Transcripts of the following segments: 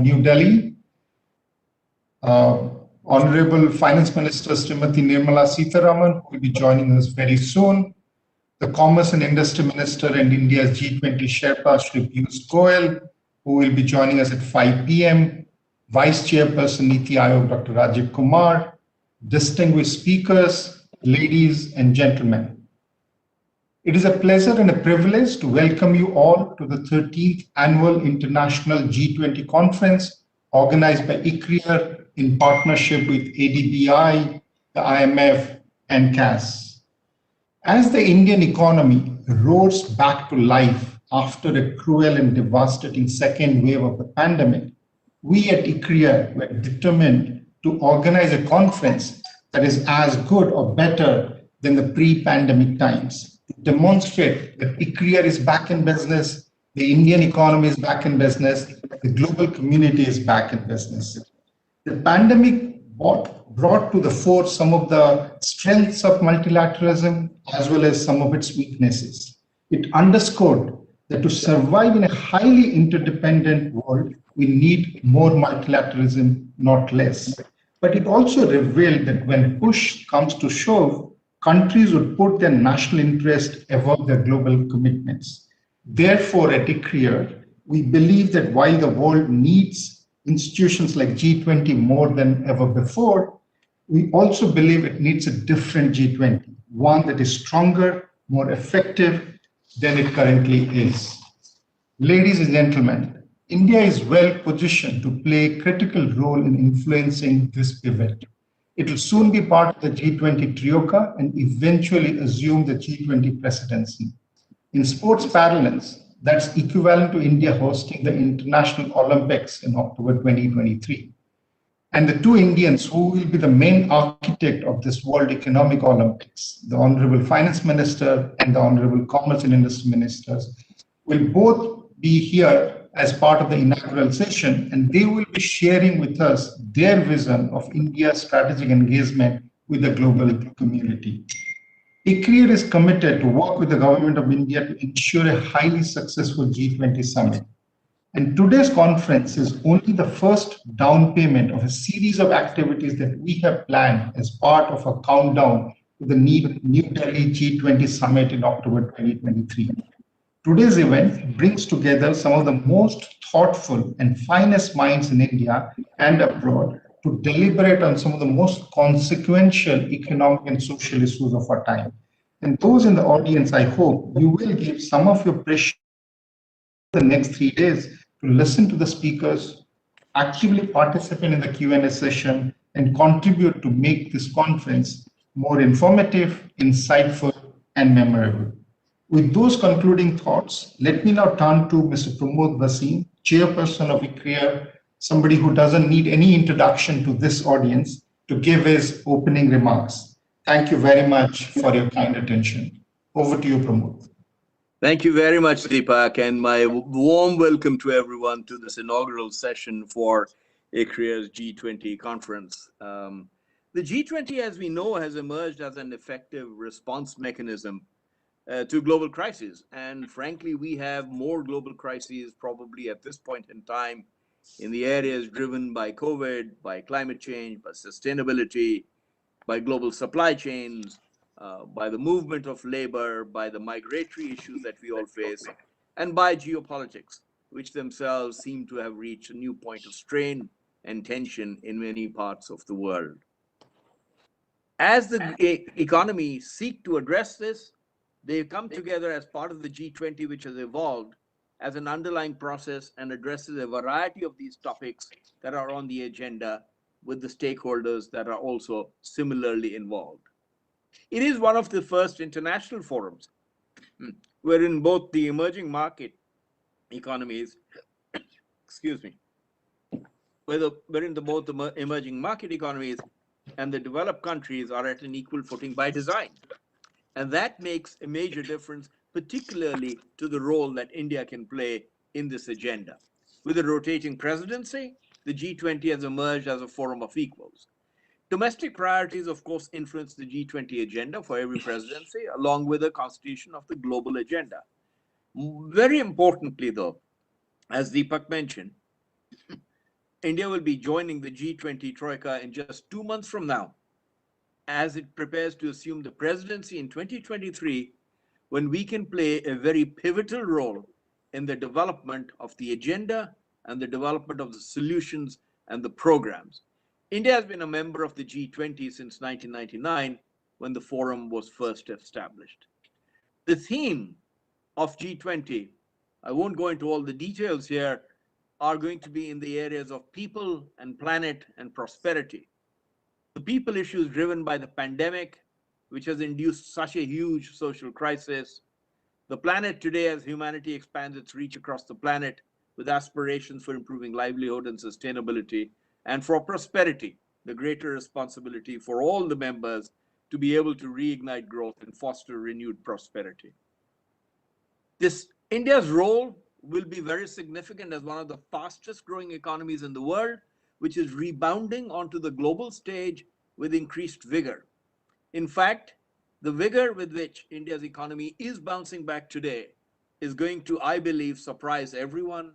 New Delhi. Honorable Finance Minister Shrimati Nirmala Sitharaman, who will be joining us very soon. The Commerce and Industry Minister and India's G20 Sherpa, Shri Piyush Goyal, who will be joining us at 5 p.m. Vice Chairperson NITI Aayog, Dr. Rajiv Kumar, distinguished speakers, ladies and gentlemen. It is a pleasure and a privilege to welcome you all to the 13th Annual International G20 Conference organized by ICRIER in partnership with ADBI, the IMF, and CAS. As the Indian economy roars back to life after a cruel and devastating second wave of the pandemic, we at ICRIER were determined to organize a conference that is as good or better than the pre-pandemic times, to demonstrate that ICRIER is back in business, the Indian economy is back in business, the global community is back in business. The pandemic brought to the fore some of the strengths of multilateralism as well as some of its weaknesses. It underscored that to survive in a highly interdependent world, we need more multilateralism, not less. But it also revealed that when push comes to shove, countries would put their national interest above their global commitments. Therefore, at ICRIER, we believe that while the world needs institutions like G20 more than ever before, we also believe it needs a different G20, one that is stronger, more effective than it currently is. Ladies and gentlemen, India is well positioned to play a critical role in influencing this pivot. It will soon be part of the G20 Trioca and eventually assume the G20 presidency. In sports parlance, that's equivalent to India hosting the International Olympics in October 2023. And the two Indians who will be the main architect of this World Economic Olympics, the Honorable Finance Minister and the Honorable Commerce and Industry Ministers, will both be here as part of the inaugural session, and they will be sharing with us their vision of India's strategic engagement with the global community. ICRIER is committed to work with the Government of India to ensure a highly successful G20 summit. And today's conference is only the first down payment of a series of activities that we have planned as part of a countdown to the New Delhi G20 summit in October 2023. Today's event brings together some of the most thoughtful and finest minds in India and abroad to deliberate on some of the most consequential economic and social issues of our time. And those in the audience, I hope you will give some of your precious the next 3 days to listen to the speakers, actively participate in the Q&A session, and contribute to make this conference more informative, insightful, and memorable. With those concluding thoughts, let me now turn to Mr. Pramod, Bhasin, Chairperson of ICRIER, somebody who doesn't need any introduction to this audience, to give his opening remarks. Thank you very much for your kind attention. Over to you, Pramod. Thank you very much, Deepak, and my warm welcome to everyone to this inaugural session for ICRIER's G20 conference. The G20, as we know, has emerged as an effective response mechanism to global crises. And frankly, we have more global crises probably at this point in time in the areas driven by COVID, by climate change, by sustainability, by global supply chains, by the movement of labor, by the migratory issues that we all face, and by geopolitics, which themselves seem to have reached a new point of strain and tension in many parts of the world. As the economy seek to address this, they come together as part of the G20, which has evolved as an underlying process and addresses a variety of these topics that are on the agenda with the stakeholders that are also similarly involved. It is one of the first international forums wherein both the emerging market economies, excuse me, wherein both the emerging market economies and the developed countries are at an equal footing by design. And that makes a major difference, particularly to the role that India can play in this agenda. With a rotating presidency, the G20 has emerged as a forum of equals. Domestic priorities, of course, influence the G20 agenda for every presidency, along with the constitution of the global agenda. Very importantly, though, as Deepak mentioned, India will be joining the G20 Troika in just 2 months from now, as it prepares to assume the presidency in 2023, when we can play a very pivotal role in the development of the agenda and the development of the solutions and the programs. India has been a member of the G20 since 1999, when the forum was first established. The theme of G20, I won't go into all the details here, are going to be in the areas of people and planet and prosperity. The people issues driven by the pandemic, which has induced such a huge social crisis. The planet today, as humanity expands its reach across the planet with aspirations for improving livelihood and sustainability, and for prosperity, the greater responsibility for all the members to be able to reignite growth and foster renewed prosperity. India's role will be very significant as one of the fastest growing economies in the world, which is rebounding onto the global stage with increased vigor. In fact, the vigor with which India's economy is bouncing back today is going to, I believe, surprise everyone.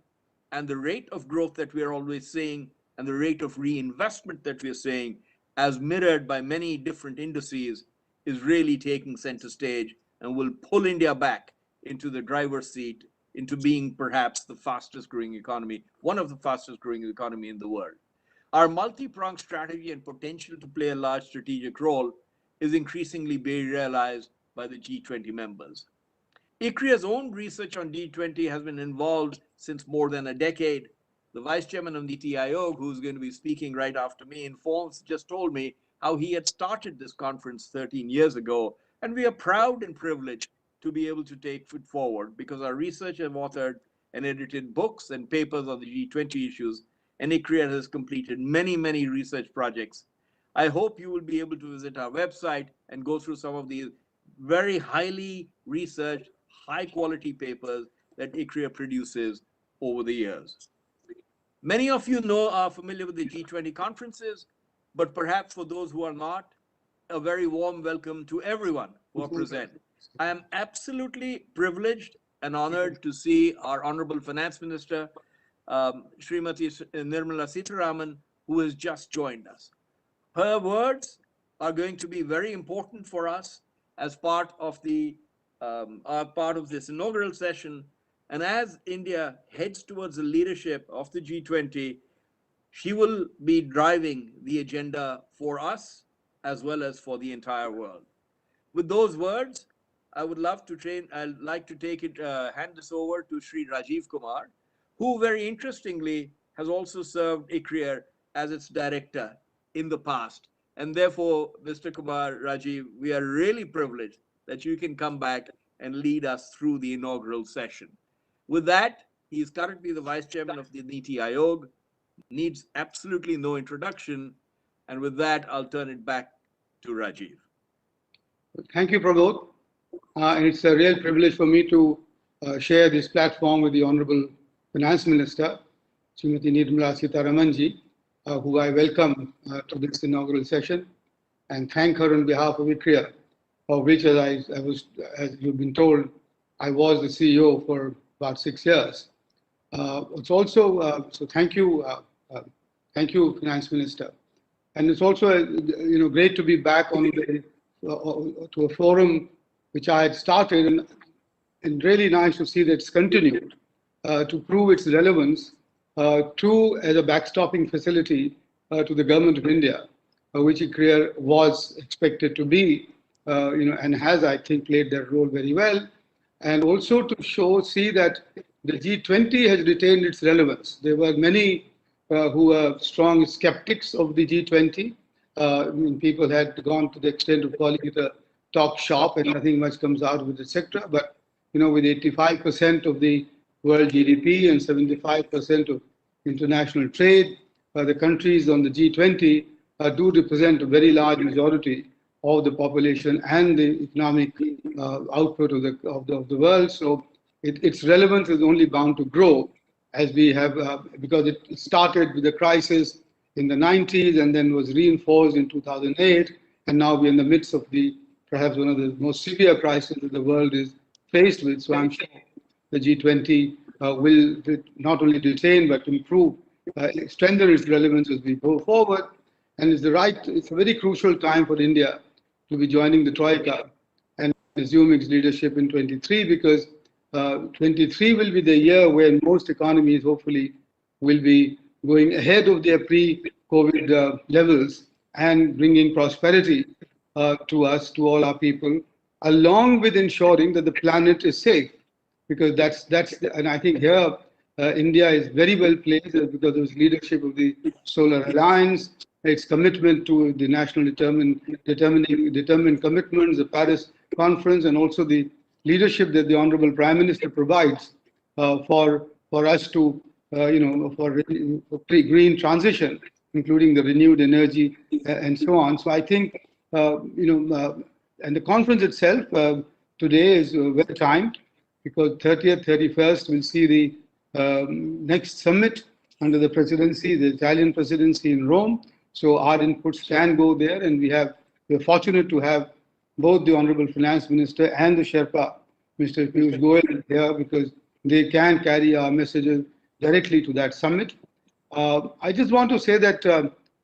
And the rate of growth that we are always seeing and the rate of reinvestment that we are seeing, as mirrored by many different indices, is really taking center stage and will pull India back into the driver's seat, into being perhaps the fastest growing economy, one of the fastest growing economy in the world. Our multi-pronged strategy and potential to play a large strategic role is increasingly being realized by the G20 members. ICRIER's own research on G20 has been involved since more than a decade. The vice chairman of NITI Aayog, who's going to be speaking right after me, just told me how he had started this conference 13 years ago. And we are proud and privileged to be able to take it forward, because our researchers have authored and edited books and papers on the G20 issues, and ICRIER has completed many, many research projects. I hope you will be able to visit our website and go through some of these very highly researched, high quality papers that ICRIER produces over the years. Many of you are familiar with the G20 conferences, but perhaps for those who are not, a very warm welcome to everyone who are present. I am absolutely privileged and honored to see our Honorable Finance Minister, Shrimati Nirmala Sitharaman, who has just joined us. Her words are going to be very important for us as part of this inaugural session. And as India heads towards the leadership of the G20, she will be driving the agenda for us as well as for the entire world. With those words, I'd like to hand this over to Shri Rajiv Kumar, who very interestingly has also served ICRIER as its director in the past. And therefore, Mr. Kumar, Rajiv, we are really privileged that you can come back and lead us through the inaugural session. With that, he is currently the vice chairman of the NITI Aayog, needs absolutely no introduction. And with that, I'll turn it back to Rajiv. Thank you, Pramod. And it's a real privilege for me to share this platform with the Honorable Finance Minister, Shrimati Nirmala Sitharaman, who I welcome to this inaugural session, and thank her on behalf of ICRIER, of which, as you've been told, I was the CEO for about 6 years. It's also so thank you, Finance Minister, and it's also great to be back on to a forum which I had started, and really nice to see that it's continued to prove its relevance as a backstopping facility to the government of India, which ICRIER was expected to be, and has, I think, played their role very well, and also to see that the G20 has retained its relevance. There were many who were strong skeptics of the G20. People had gone to the extent of calling it a talk shop and nothing much comes out of it, etc. But with 85% of the world GDP and 75% of international trade, the countries on the G20 do represent a very large majority of the population and the economic output of the world. So its relevance is only bound to grow as we have, because it started with the crisis in the 90s and then was reinforced in 2008. And now we're in the midst of perhaps one of the most severe crises that the world is faced with. So I'm sure the G20 will not only retain but improve strengthen its relevance as we go forward. And it's a very crucial time for India to be joining the Troika and assume its leadership in 23, because 23 will be the year where most economies hopefully will be going ahead of their pre-COVID levels and bringing prosperity to us, to all our people, along with ensuring that the planet is safe. Because and I think here India is very well placed because of its leadership of the Solar Alliance, its commitment to the national determined commitments, the Paris Conference, and also the leadership that the Honorable Prime Minister provides for us to, for green transition, including the renewed energy and so on. So I think, and the conference itself today is well timed, because 30th, 31st will see the next summit under the presidency, the Italian presidency in Rome. So our inputs can go there, and we're fortunate to have both the Honorable Finance Minister and the Sherpa, Mr. Piyush Goyal, here, because they can carry our messages directly to that summit. I just want to say that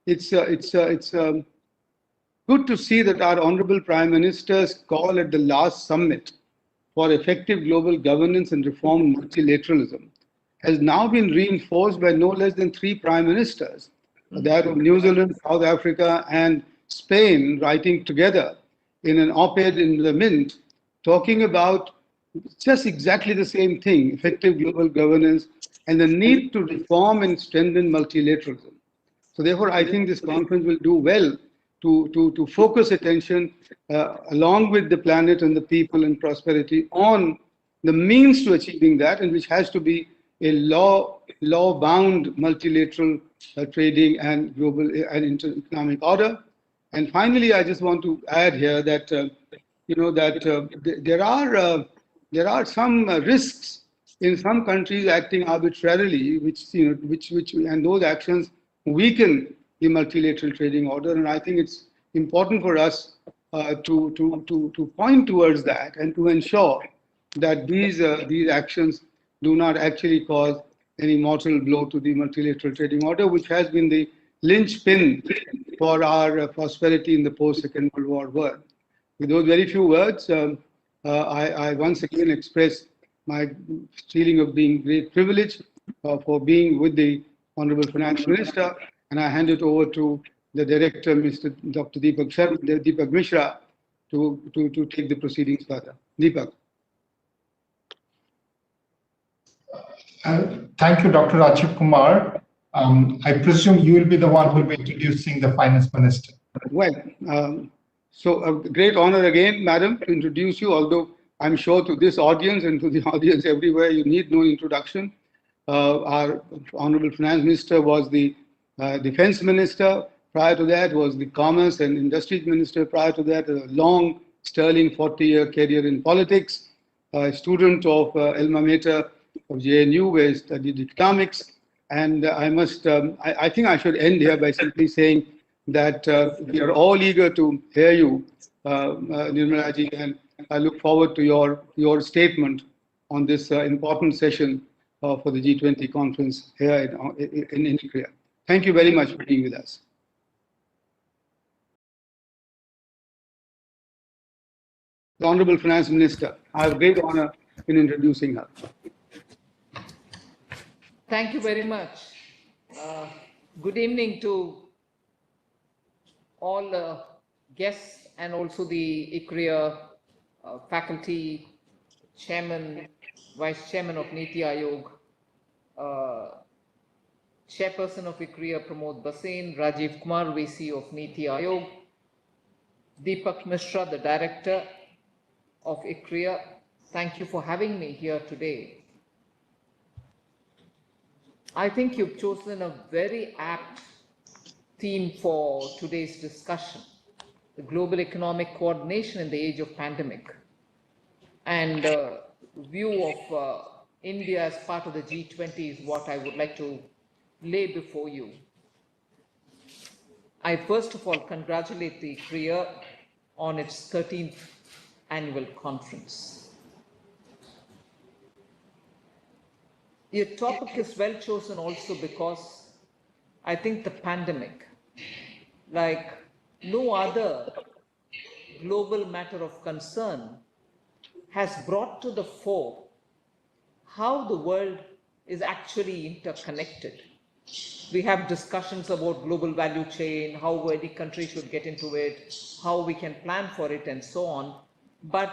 it's good to see that our Honorable Prime Minister's call at the last summit for effective global governance and reform multilateralism has now been reinforced by no less than 3 prime ministers, that of New Zealand, South Africa, and Spain, writing together in an op-ed in the Mint, talking about just exactly the same thing: effective global governance and the need to reform and strengthen multilateralism. So therefore, I think this conference will do well to focus attention along with the planet and the people and prosperity on the means to achieving that, and which has to be a law-bound multilateral trading and global and economic order. And finally, I just want to add here that there are some risks in some countries acting arbitrarily, which and those actions weaken the multilateral trading order. And I think it's important for us to point towards that and to ensure that these actions do not actually cause any mortal blow to the multilateral trading order, which has been the linchpin for our prosperity in the post-Second World War world. With those very few words, I once again express my feeling of being great privilege for being with the Honorable Finance Minister, and I hand it over to the Director, Mr. Dr. Deepak Mishra, to take the proceedings further. Deepak. Thank you, Dr. Rajiv Kumar. I presume you will be the one who will be introducing the Finance Minister. Well, so a great honor again, Madam, to introduce you, although I'm sure to this audience and to the audience everywhere, you need no introduction. Our Honorable Finance Minister was the Defense Minister. Prior to that was the Commerce and Industries Minister. Prior to that, a long, sterling 40-year career in politics. A student of alma mater of JNU, where he studied economics. And I think I should end here by simply saying that we are all eager to hear you, Nirmala ji, and I look forward to your statement on this important session for the G20 conference here in ICRIER. Thank you very much for being with us. The Honorable Finance Minister, I have great honor in introducing her. Thank you very much. Good evening to all guests and also the ICRIER faculty, chairman, vice chairman of NITI Aayog, chairperson of ICRIER Pramod Bhasin, Rajiv Kumar, VC of NITI Aayog, Deepak Mishra, the director of ICRIER. Thank you for having me here today. I think you've chosen a very apt theme for today's discussion: the global economic coordination in the age of pandemic, and view of India as part of the G20 is what I would like to lay before you. I first of all congratulate the ICRIER on its 13th annual conference. Your topic is well chosen also because I think the pandemic, like no other global matter of concern, has brought to the fore how the world is actually interconnected. We have discussions about global value chain, how any country should get into it, how we can plan for it, and so on. But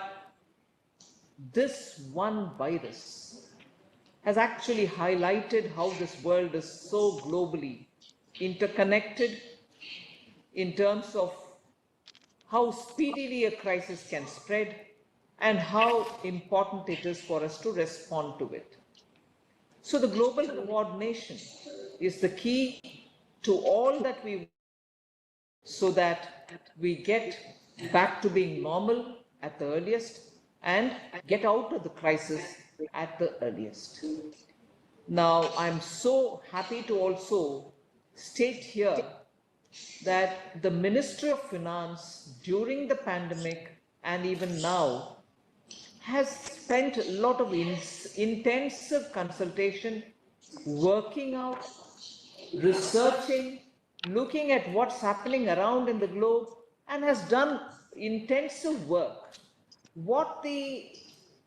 this one virus has actually highlighted how this world is so globally interconnected in terms of how speedily a crisis can spread and how important it is for us to respond to it. So the global coordination is the key to all that we, so that we get back to being normal at the earliest and get out of the crisis at the earliest. Now, I'm so happy to also state here that the Ministry of Finance during the pandemic and even now has spent a lot of intensive consultation, working out, researching, looking at what's happening around in the globe, and has done intensive work. What the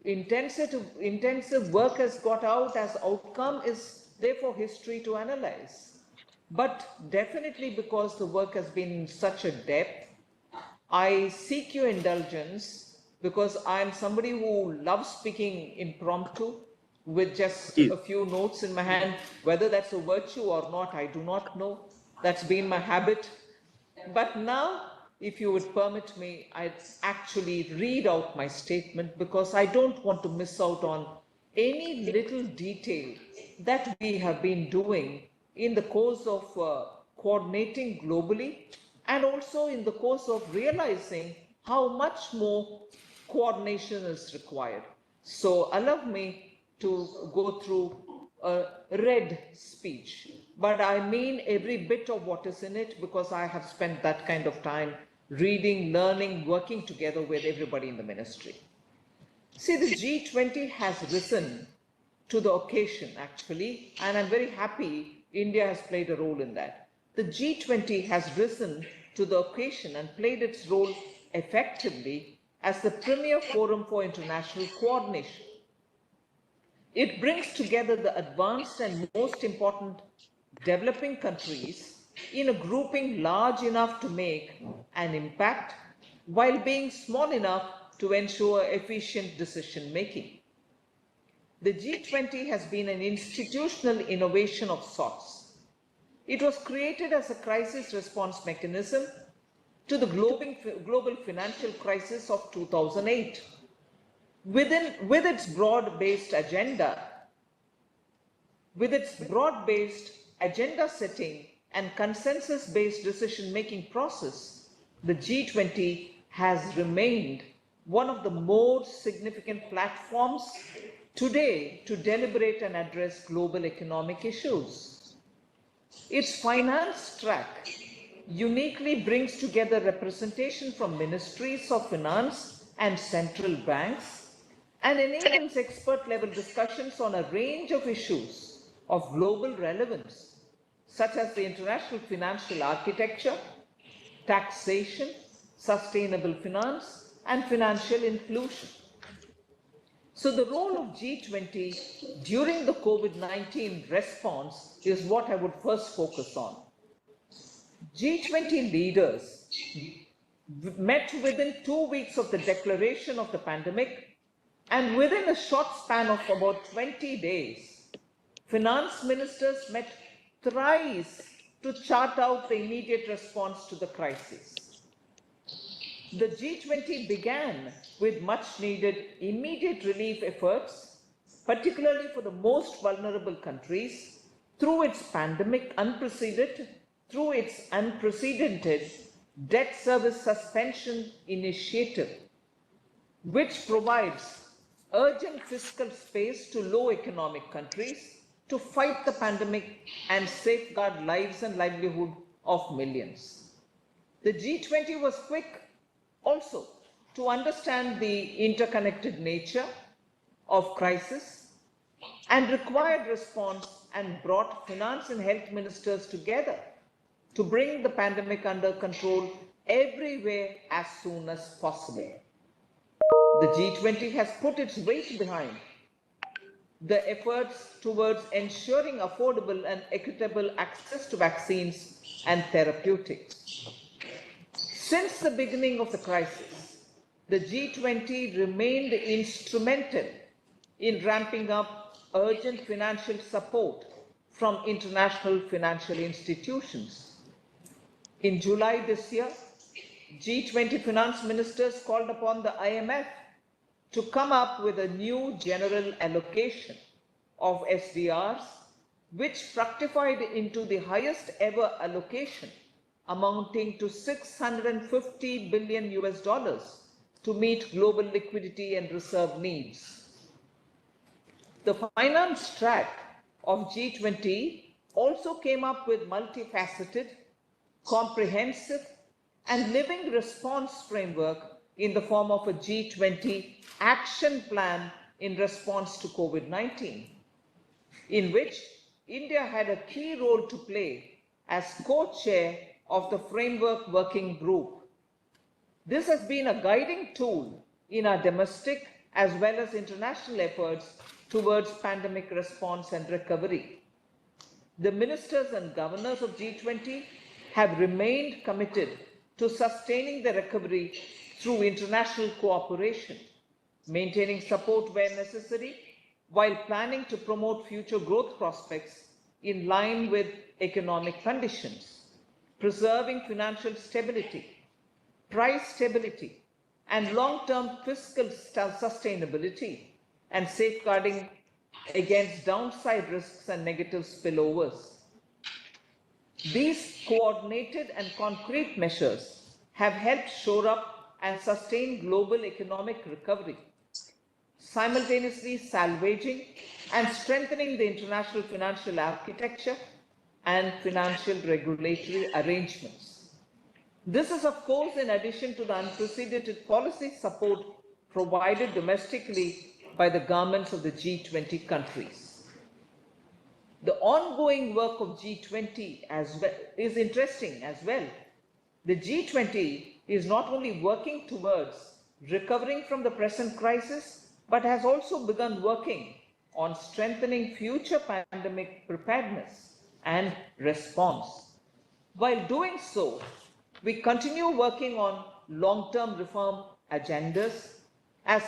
intensive work has got out as outcome is therefore history to analyze. But definitely because the work has been in such a depth, I seek your indulgence because I'm somebody who loves speaking impromptu with just a few notes in my hand. Whether that's a virtue or not, I do not know. That's been my habit. But now, if you would permit me, I'd actually read out my statement because I don't want to miss out on any little detail that we have been doing in the course of coordinating globally and also in the course of realizing how much more coordination is required. So allow me to go through a read speech, but I mean every bit of what is in it because I have spent that kind of time reading, learning, working together with everybody in the ministry. See, the G20 has risen to the occasion actually, and I'm very happy India has played a role in that. The G20 has risen to the occasion and played its role effectively as the premier forum for international coordination. It brings together the advanced and most important developing countries in a grouping large enough to make an impact while being small enough to ensure efficient decision making. The G20 has been an institutional innovation of sorts. It was created as a crisis response mechanism to the global financial crisis of 2008. With its broad-based agenda setting and consensus-based decision-making process, the G20 has remained one of the more significant platforms today to deliberate and address global economic issues. Its finance track uniquely brings together representation from ministries of finance and central banks and enables expert-level discussions on a range of issues of global relevance, such as the international financial architecture, taxation, sustainable finance, and financial inclusion. So the role of G20 during the COVID-19 response is what I would first focus on. G20 leaders met within 2 weeks of the declaration of the pandemic, and within a short span of about 20 days, finance ministers met thrice to chart out the immediate response to the crisis. The G20 began with much needed immediate relief efforts, particularly for the most vulnerable countries, through its unprecedented debt service suspension initiative, which provides urgent fiscal space to low economic countries to fight the pandemic and safeguard lives and livelihood of millions. The G20 was quick also to understand the interconnected nature of crisis and required response and brought finance and health ministers together to bring the pandemic under control everywhere as soon as possible. The G20 has put its weight behind the efforts towards ensuring affordable and equitable access to vaccines and therapeutics. Since the beginning of the crisis, the G20 remained instrumental in ramping up urgent financial support from international financial institutions. In July this year, G20 finance ministers called upon the IMF to come up with a new general allocation of SDRs, which fructified into the highest ever allocation amounting to $650 billion to meet global liquidity and reserve needs. The finance track of G20 also came up with multifaceted, comprehensive, and living response framework in the form of a G20 action plan in response to COVID-19, in which India had a key role to play as co-chair of the framework working group. This has been a guiding tool in our domestic as well as international efforts towards pandemic response and recovery. The ministers and governors of G20 have remained committed to sustaining the recovery through international cooperation, maintaining support where necessary, while planning to promote future growth prospects in line with economic conditions, preserving financial stability, price stability, and long-term fiscal sustainability, and safeguarding against downside risks and negative spillovers. These coordinated and concrete measures have helped shore up and sustain global economic recovery, simultaneously salvaging and strengthening the international financial architecture and financial regulatory arrangements. This is, of course, in addition to the unprecedented policy support provided domestically by the governments of the G20 countries. The ongoing work of G20 as well is interesting as well. The G20 is not only working towards recovering from the present crisis, but has also begun working on strengthening future pandemic preparedness and response. While doing so, we continue working on long-term reform agendas,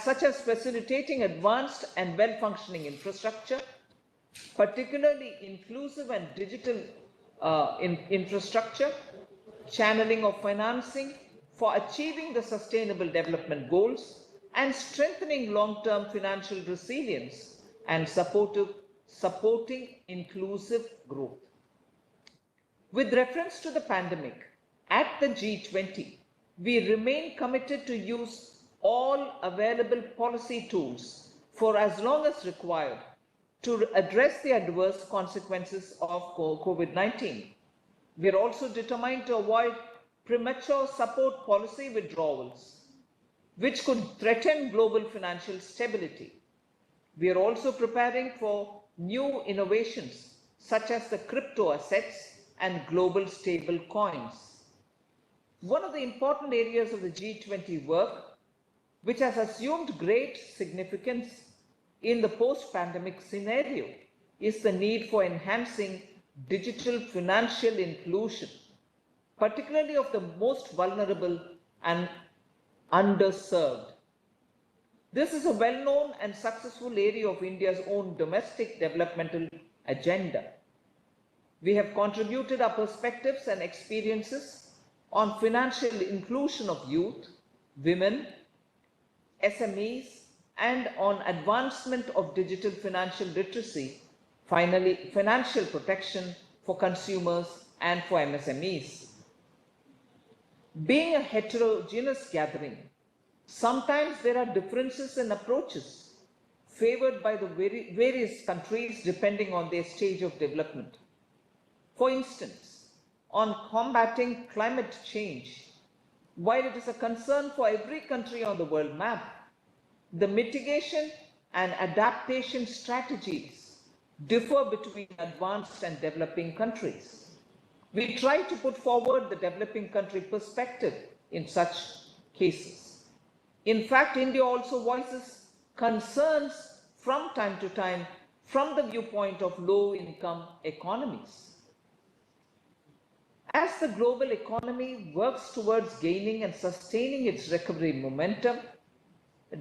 such as facilitating advanced and well-functioning infrastructure, particularly inclusive and digital infrastructure, channeling of financing for achieving the sustainable development goals, and strengthening long-term financial resilience and supporting inclusive growth. With reference to the pandemic, at the G20, we remain committed to use all available policy tools for as long as required to address the adverse consequences of COVID-19. We are also determined to avoid premature support policy withdrawals, which could threaten global financial stability. We are also preparing for new innovations, such as the crypto assets and global stable coins. One of the important areas of the G20 work, which has assumed great significance in the post-pandemic scenario, is the need for enhancing digital financial inclusion, particularly of the most vulnerable and underserved. This is a well-known and successful area of India's own domestic developmental agenda. We have contributed our perspectives and experiences on financial inclusion of youth, women, SMEs, and on advancement of digital financial literacy, finally, financial protection for consumers and for MSMEs. Being a heterogeneous gathering, sometimes there are differences in approaches favored by the various countries depending on their stage of development. For instance, on combating climate change, while it is a concern for every country on the world map, the mitigation and adaptation strategies differ between advanced and developing countries. We try to put forward the developing country perspective in such cases. In fact, India also voices concerns from time to time from the viewpoint of low-income economies. As the global economy works towards gaining and sustaining its recovery momentum,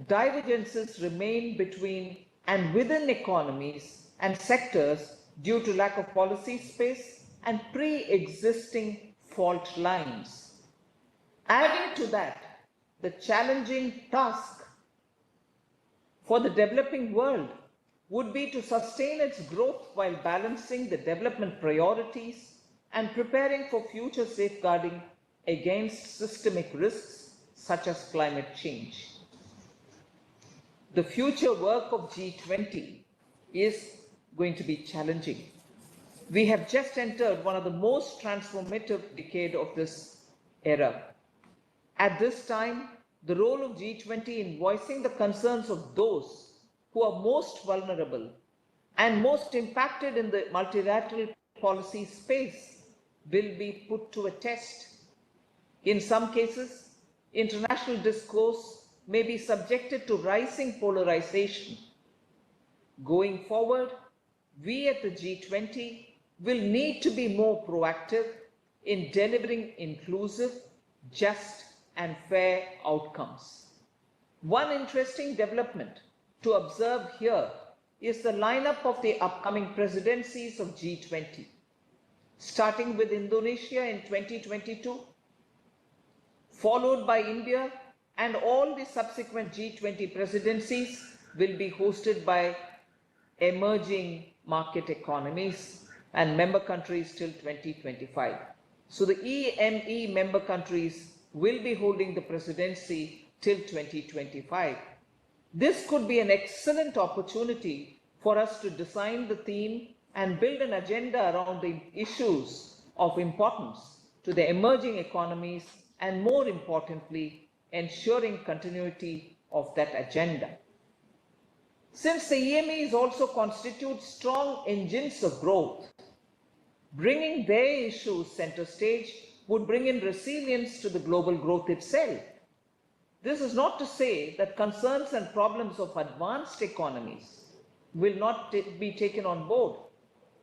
divergences remain between and within economies and sectors due to lack of policy space and pre-existing fault lines. Adding to that, the challenging task for the developing world would be to sustain its growth while balancing the development priorities and preparing for future safeguarding against systemic risks such as climate change. The future work of G20 is going to be challenging. We have just entered one of the most transformative decades of this era. At this time, the role of G20 in voicing the concerns of those who are most vulnerable and most impacted in the multilateral policy space will be put to a test. In some cases, international discourse may be subjected to rising polarization. Going forward, we at the G20 will need to be more proactive in delivering inclusive, just, and fair outcomes. One interesting development to observe here is the lineup of the upcoming presidencies of G20, starting with Indonesia in 2022, followed by India, and all the subsequent G20 presidencies will be hosted by emerging market economies and member countries till 2025. So the EME member countries will be holding the presidency till 2025. This could be an excellent opportunity for us to design the theme and build an agenda around the issues of importance to the emerging economies and, more importantly, ensuring continuity of that agenda. Since the EMEs also constitute strong engines of growth, bringing their issues center stage would bring in resilience to the global growth itself. This is not to say that concerns and problems of advanced economies will not be taken on board,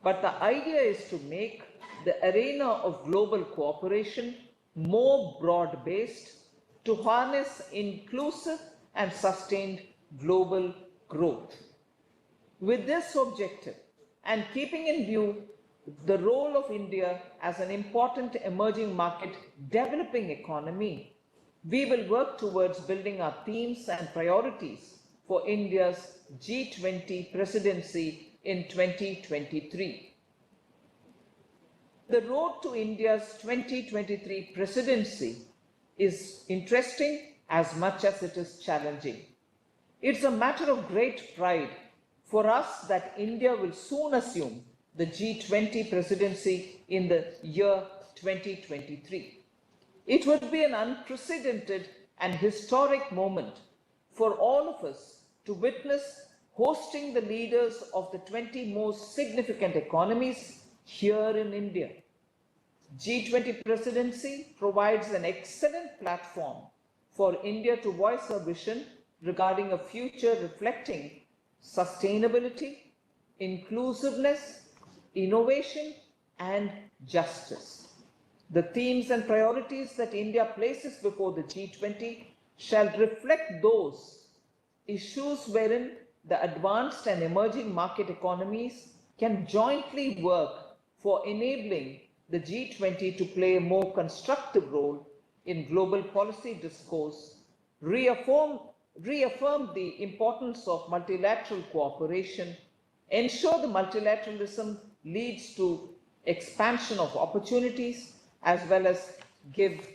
but the idea is to make the arena of global cooperation more broad-based to harness inclusive and sustained global growth. With this objective, and keeping in view the role of India as an important emerging market developing economy, we will work towards building our themes and priorities for India's G20 presidency in 2023. The road to India's 2023 presidency is interesting as much as it is challenging. It's a matter of great pride for us that India will soon assume the G20 presidency in the year 2023. It would be an unprecedented and historic moment for all of us to witness hosting the leaders of the 20 most significant economies here in India. G20 presidency provides an excellent platform for India to voice her vision regarding a future reflecting sustainability, inclusiveness, innovation, and justice. The themes and priorities that India places before the G20 shall reflect those issues wherein the advanced and emerging market economies can jointly work for enabling the G20 to play a more constructive role in global policy discourse, reaffirm the importance of multilateral cooperation, ensure the multilateralism leads to expansion of opportunities, as well as give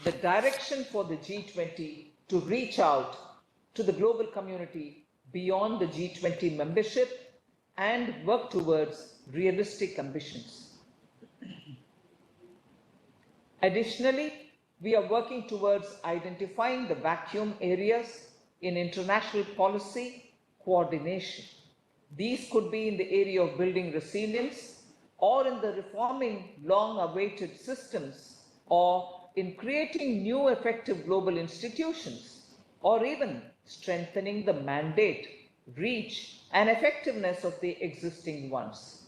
the direction for the G20 to reach out to the global community beyond the G20 membership and work towards realistic ambitions. Additionally, we are working towards identifying the vacuum areas in international policy coordination. These could be in the area of building resilience, or in the reforming long-awaited systems, or in creating new effective global institutions, or even strengthening the mandate, reach, and effectiveness of the existing ones,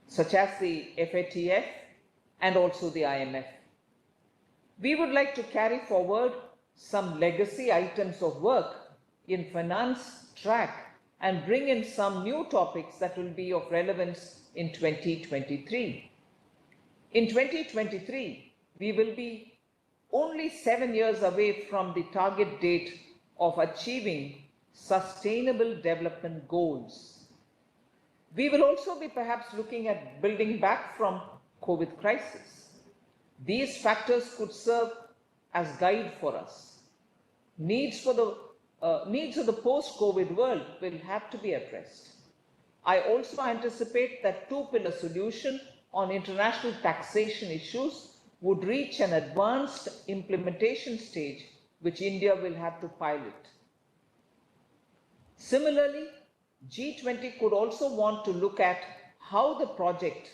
such as the FATF and also the IMF. We would like to carry forward some legacy items of work in finance track and bring in some new topics that will be of relevance in 2023. In 2023, we will be only 7 years away from the target date of achieving sustainable development goals. We will also be perhaps looking at building back from COVID crisis. These factors could serve as guide for us. Needs of the post-COVID world will have to be addressed. I also anticipate that two-pillar solution on international taxation issues would reach an advanced implementation stage, which India will have to pilot. Similarly, G20 could also want to look at how the project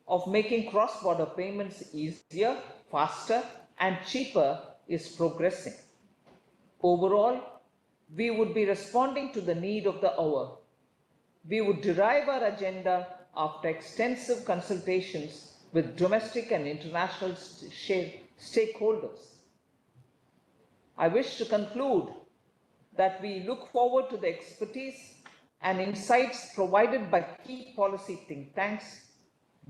of making cross-border payments easier, faster, and cheaper is progressing. Overall, we would be responding to the need of the hour. We would derive our agenda after extensive consultations with domestic and international stakeholders. I wish to conclude that we look forward to the expertise and insights provided by key policy think tanks,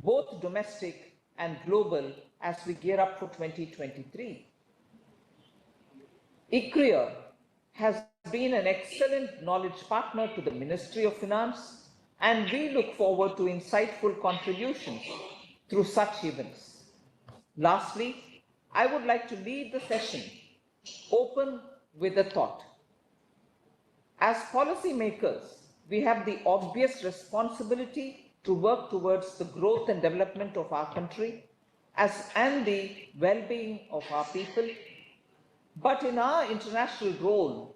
both domestic and global, as we gear up for 2023. ICRIER has been an excellent knowledge partner to the Ministry of Finance, and we look forward to insightful contributions through such events. Lastly, I would like to leave the session open with a thought. As policymakers, we have the obvious responsibility to work towards the growth and development of our country and the well-being of our people. But in our international role,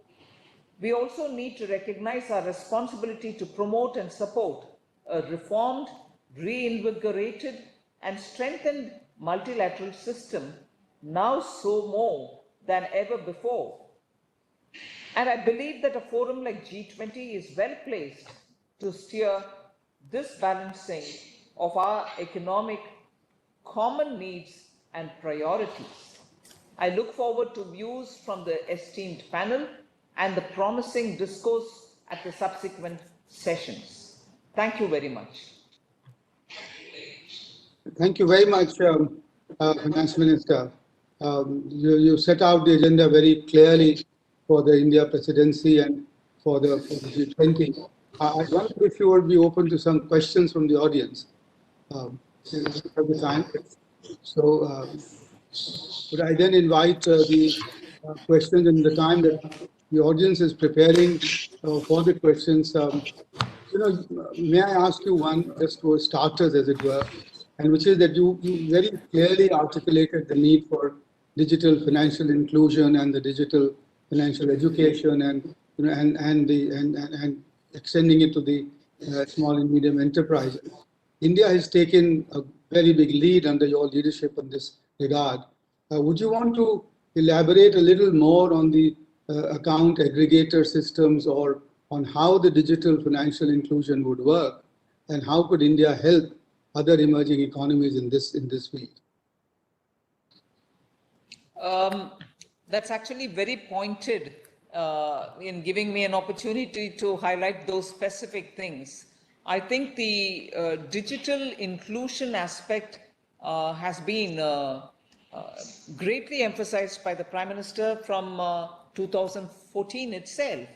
we also need to recognize our responsibility to promote and support a reformed, reinvigorated, and strengthened multilateral system, now so more than ever before. And I believe that a forum like G20 is well placed to steer this balancing of our economic common needs and priorities. I look forward to views from the esteemed panel and the promising discourse at the subsequent sessions. Thank you very much. Thank you very much, Finance Minister. You set out the agenda very clearly for the India presidency and for the G20. I wonder if you would be open to some questions from the audience. Have the time. So, would I then invite the questions in the time that the audience is preparing for the questions? May I ask you one, just for starters, as it were, and which is that you very clearly articulated the need for digital financial inclusion and the digital financial education, and extending it to the small and medium enterprises. India has taken a very big lead under your leadership in this regard. Would you want to elaborate a little more on the account aggregator systems, or on how the digital financial inclusion would work, and how could India help other emerging economies in this field? That's actually very pointed in giving me an opportunity to highlight those specific things. I think the digital inclusion aspect has been greatly emphasized by the Prime Minister from 2014 itself.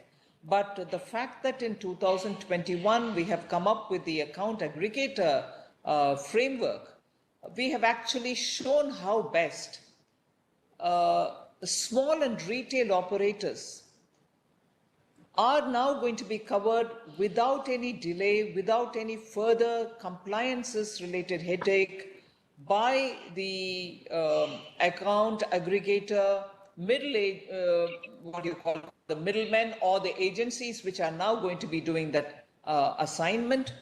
But the fact that in 2021 we have come up with the account aggregator framework, we have actually shown how best small and retail operators are now going to be covered without any delay, without any further compliances related headache by the account aggregator, the middlemen or the agencies which are now going to be doing that assignment,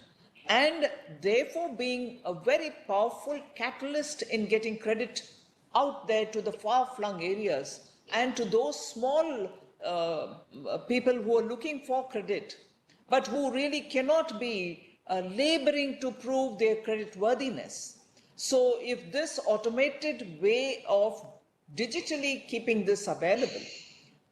and therefore being a very powerful catalyst in getting credit out there to the far-flung areas and to those small people who are looking for credit, but who really cannot be laboring to prove their credit worthiness. So if this automated way of digitally keeping this available,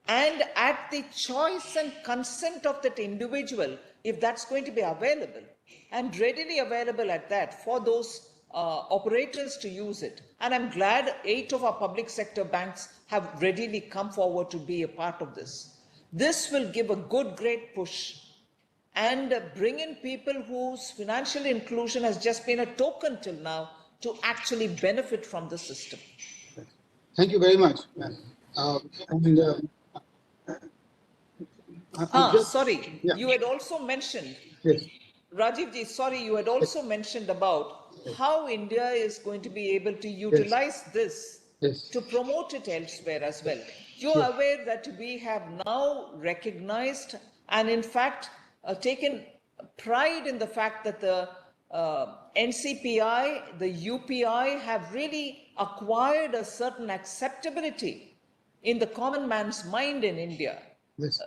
and at the choice and consent of that individual, if that's going to be available and readily available at that for those operators to use it. And I'm glad 8 of our public sector banks have readily come forward to be a part of this. This will give a good, great push and bring in people whose financial inclusion has just been a token till now to actually benefit from the system. Thank you very much. Sorry, yeah. You had also mentioned, yes. Rajiv ji, sorry, you had also mentioned about how India is going to be able to utilize this to promote it elsewhere as well. You are aware that we have now recognized and in fact taken pride in the fact that the NCPI, the UPI have really acquired a certain acceptability in the common man's mind in India. Yes.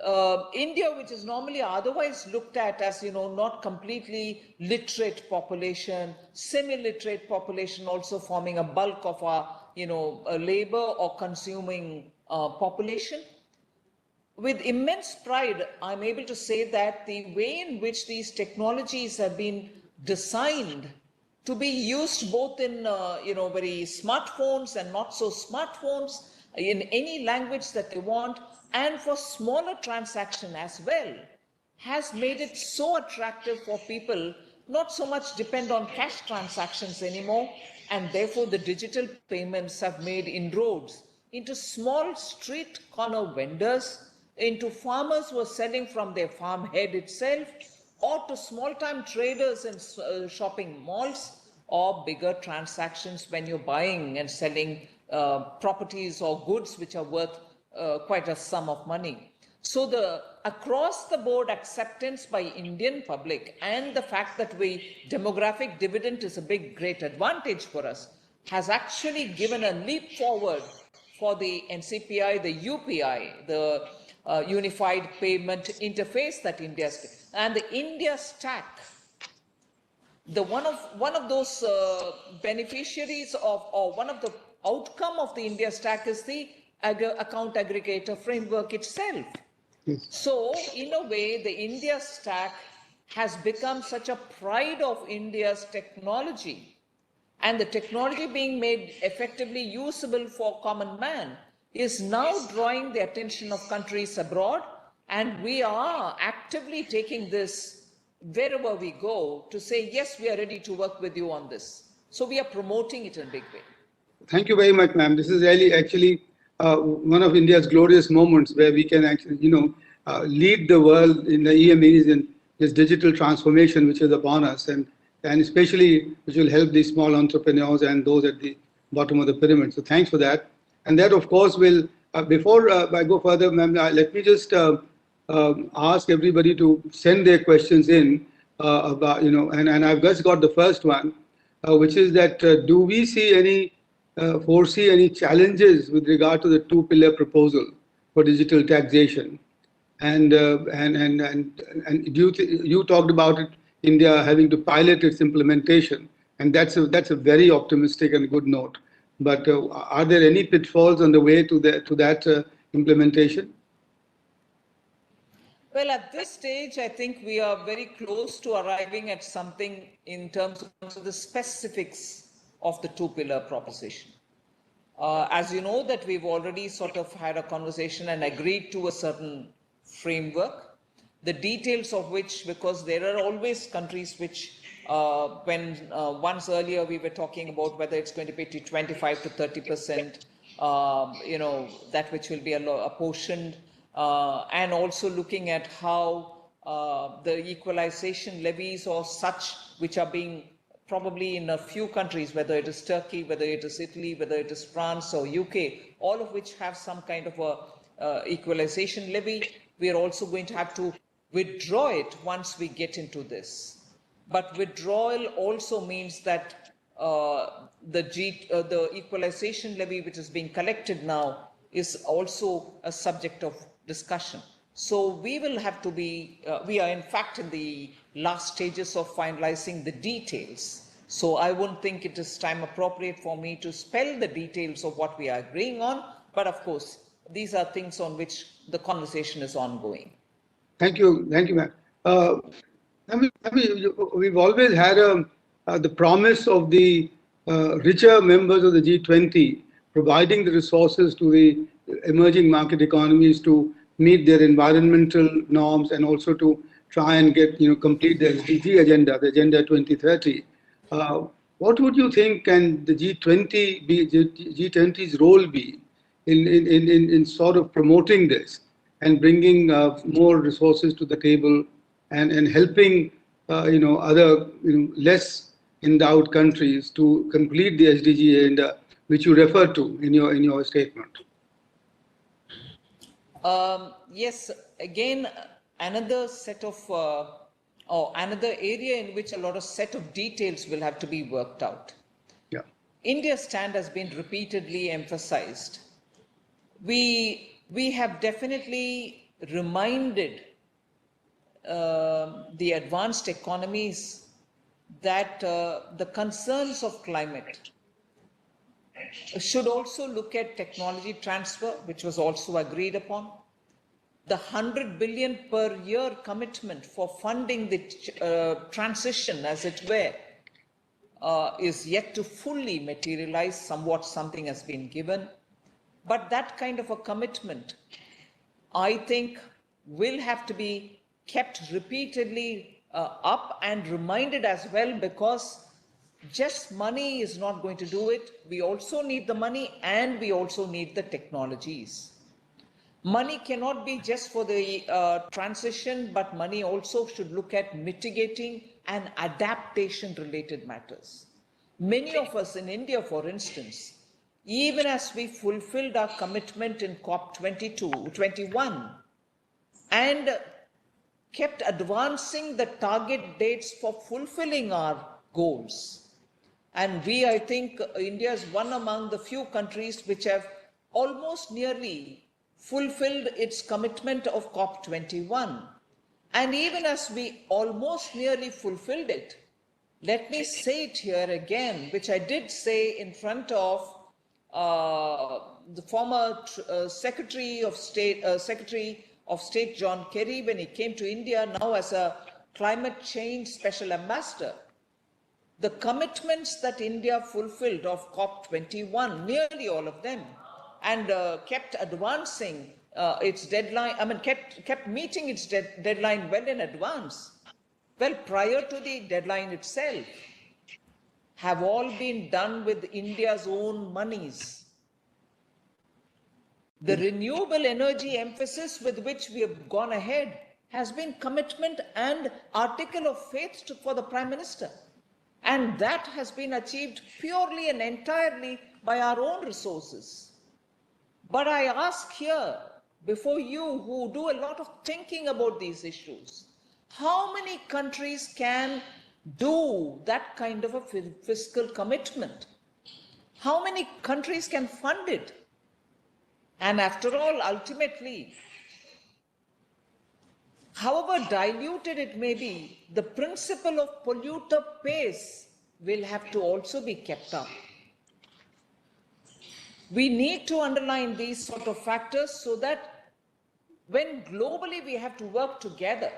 India, which is normally otherwise looked at as, not completely literate population, semi-literate population also forming a bulk of our, labor or consuming population. With immense pride, I'm able to say that the way in which these technologies have been designed to be used both in, very smartphones and not so smartphones, in any language that they want, and for smaller transaction as well, has made it so attractive for people not so much depend on cash transactions anymore, and therefore the digital payments have made inroads into small street corner vendors, into farmers who are selling from their farm head itself, or to small-time traders in shopping malls, or bigger transactions when you're buying and selling properties or goods which are worth quite a sum of money. So the across the board acceptance by Indian public and the fact that demographic dividend is a big great advantage for us has actually given a leap forward for the NCPI, the UPI, the Unified Payment Interface that India's, and the India Stack. The one of those beneficiaries of, or one of the outcome of the India Stack is the account aggregator framework itself. Yes. So, in a way, the India Stack has become such a pride of India's technology, and the technology being made effectively usable for common man is now drawing the attention of countries abroad, and we are actively taking this wherever we go to say, yes, we are ready to work with you on this. So we are promoting it in a big way. Thank you very much, ma'am. This is really actually one of India's glorious moments where we can actually, lead the world in the EMEs in this digital transformation which is upon us, and especially which will help these small entrepreneurs and those at the bottom of the pyramid. So thanks for that. And that, of course, will, before I go further, ma'am, let me just ask everybody to send their questions in about, and I've just got the first one, which is that do we see any, foresee any challenges with regard to the two-pillar proposal for digital taxation? And you talked about it, India having to pilot its implementation, and that's a very optimistic and good note. But are there any pitfalls on the way to that implementation? Well, at this stage, I think we are very close to arriving at something in terms of the specifics of the two-pillar proposition. As you know, that we've already sort of had a conversation and agreed to a certain framework, the details of which, because there are always countries which, once earlier we were talking about whether it's going to be to 25 to 30%, that which will be apportioned, and also looking at how the equalization levies or such, which are being probably in a few countries, whether it is Turkey, whether it is Italy, whether it is France or UK, all of which have some kind of a equalization levy. We are also going to have to withdraw it once we get into this. But withdrawal also means that the equalization levy which is being collected now is also a subject of discussion. So we will have to be, we are in fact in the last stages of finalizing the details. So I won't think it is time appropriate for me to spell the details of what we are agreeing on. But of course, these are things on which the conversation is ongoing. Thank you, ma'am. We've always had the promise of the richer members of the G20 providing the resources to the emerging market economies to meet their environmental norms and also to try and get, complete the SDG agenda, the Agenda 2030. What would you think can the G20's role be in sort of promoting this and bringing more resources to the table and helping other less endowed countries to complete the SDG agenda, which you referred to in your statement? Yes, again, another set of or another area in which a lot of set of details will have to be worked out. Yeah. India's stand has been repeatedly emphasized. We have definitely reminded the advanced economies that the concerns of climate should also look at technology transfer, which was also agreed upon. The 100 billion per year commitment for funding the transition, as it were, is yet to fully materialize. Something has been given. But that kind of a commitment, I think, will have to be kept repeatedly up and reminded as well, because just money is not going to do it. We also need the money and we also need the technologies. Money cannot be just for the transition, but money also should look at mitigating and adaptation related matters. Many of us in India, for instance, even as we fulfilled our commitment in COP21 and kept advancing the target dates for fulfilling our goals. And I think, India is one among the few countries which have almost nearly fulfilled its commitment of COP21. And even as we almost nearly fulfilled it, let me say it here again, which I did say in front of the former Secretary of State John Kerry when he came to India now as a climate change special ambassador. The commitments that India fulfilled of COP21, nearly all of them, and kept advancing its deadline, kept meeting its deadline well in advance, well prior to the deadline itself, have all been done with India's own monies. The renewable energy emphasis with which we have gone ahead has been commitment and article of faith for the Prime Minister. And that has been achieved purely and entirely by our own resources. But I ask here, before you who do a lot of thinking about these issues, how many countries can do that kind of a fiscal commitment? How many countries can fund it? And after all, ultimately, however diluted it may be, the principle of polluter pays will have to also be kept up. We need to underline these sort of factors so that when globally we have to work together,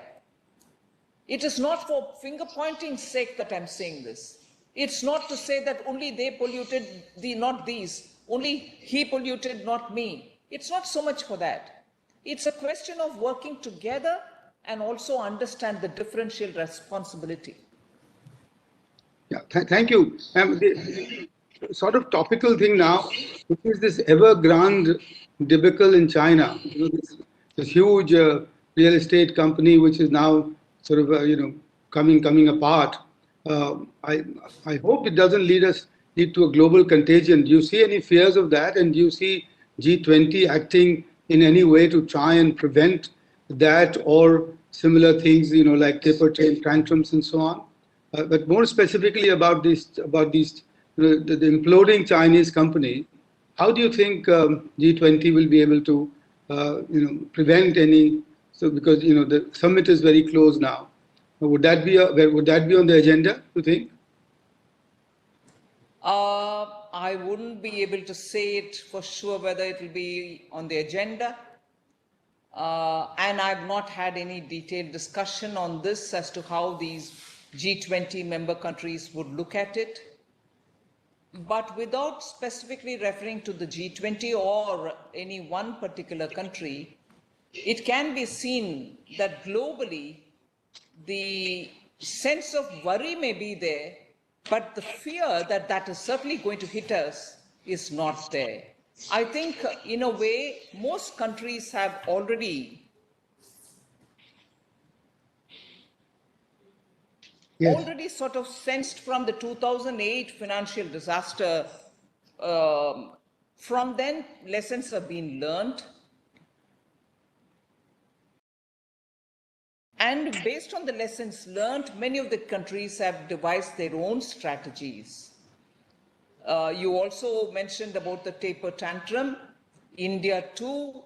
it is not for finger pointing sake that I'm saying this. It's not to say that only they polluted, not these, only he polluted, not me. It's not so much for that. It's a question of working together and also understand the differential responsibility. Yeah, thank you. The sort of topical thing now, which is this Evergrande debacle in China. This huge real estate company, which is now sort of coming apart. I hope it doesn't lead to a global contagion. Do you see any fears of that? And do you see G20 acting in any way to try and prevent that, or similar things, like taper tantrums and so on. But more specifically about these, the imploding Chinese company, how do you think G20 will be able to, prevent any? So because the summit is very close now, would that be on the agenda? You think? I wouldn't be able to say it for sure whether it will be on the agenda. And I've not had any detailed discussion on this as to how these G20 member countries would look at it. But without specifically referring to the G20 or any one particular country, it can be seen that globally the sense of worry may be there, but the fear that that is certainly going to hit us is not there. I think, in a way, most countries have already sort of sensed from the 2008 financial disaster. From then, lessons have been learned. And based on the lessons learned, many of the countries have devised their own strategies. You also mentioned about the taper tantrum. India too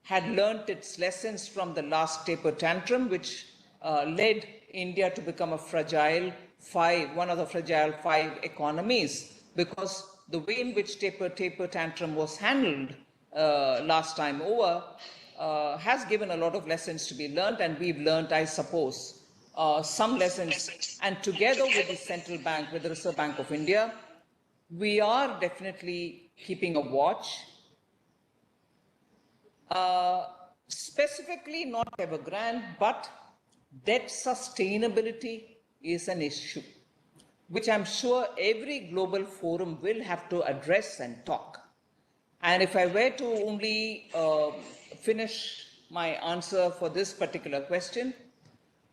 had learnt its lessons from the last taper tantrum, which led India to become one of the fragile five economies, because the way in which taper tantrum was handled last time over has given a lot of lessons to be learnt, and we've learnt, I suppose, some lessons. And together with the central bank, with the Reserve Bank of India, we are definitely keeping a watch. Specifically not Evergrande, but debt sustainability is an issue, which I'm sure every global forum will have to address and talk. And if I were to only finish my answer for this particular question,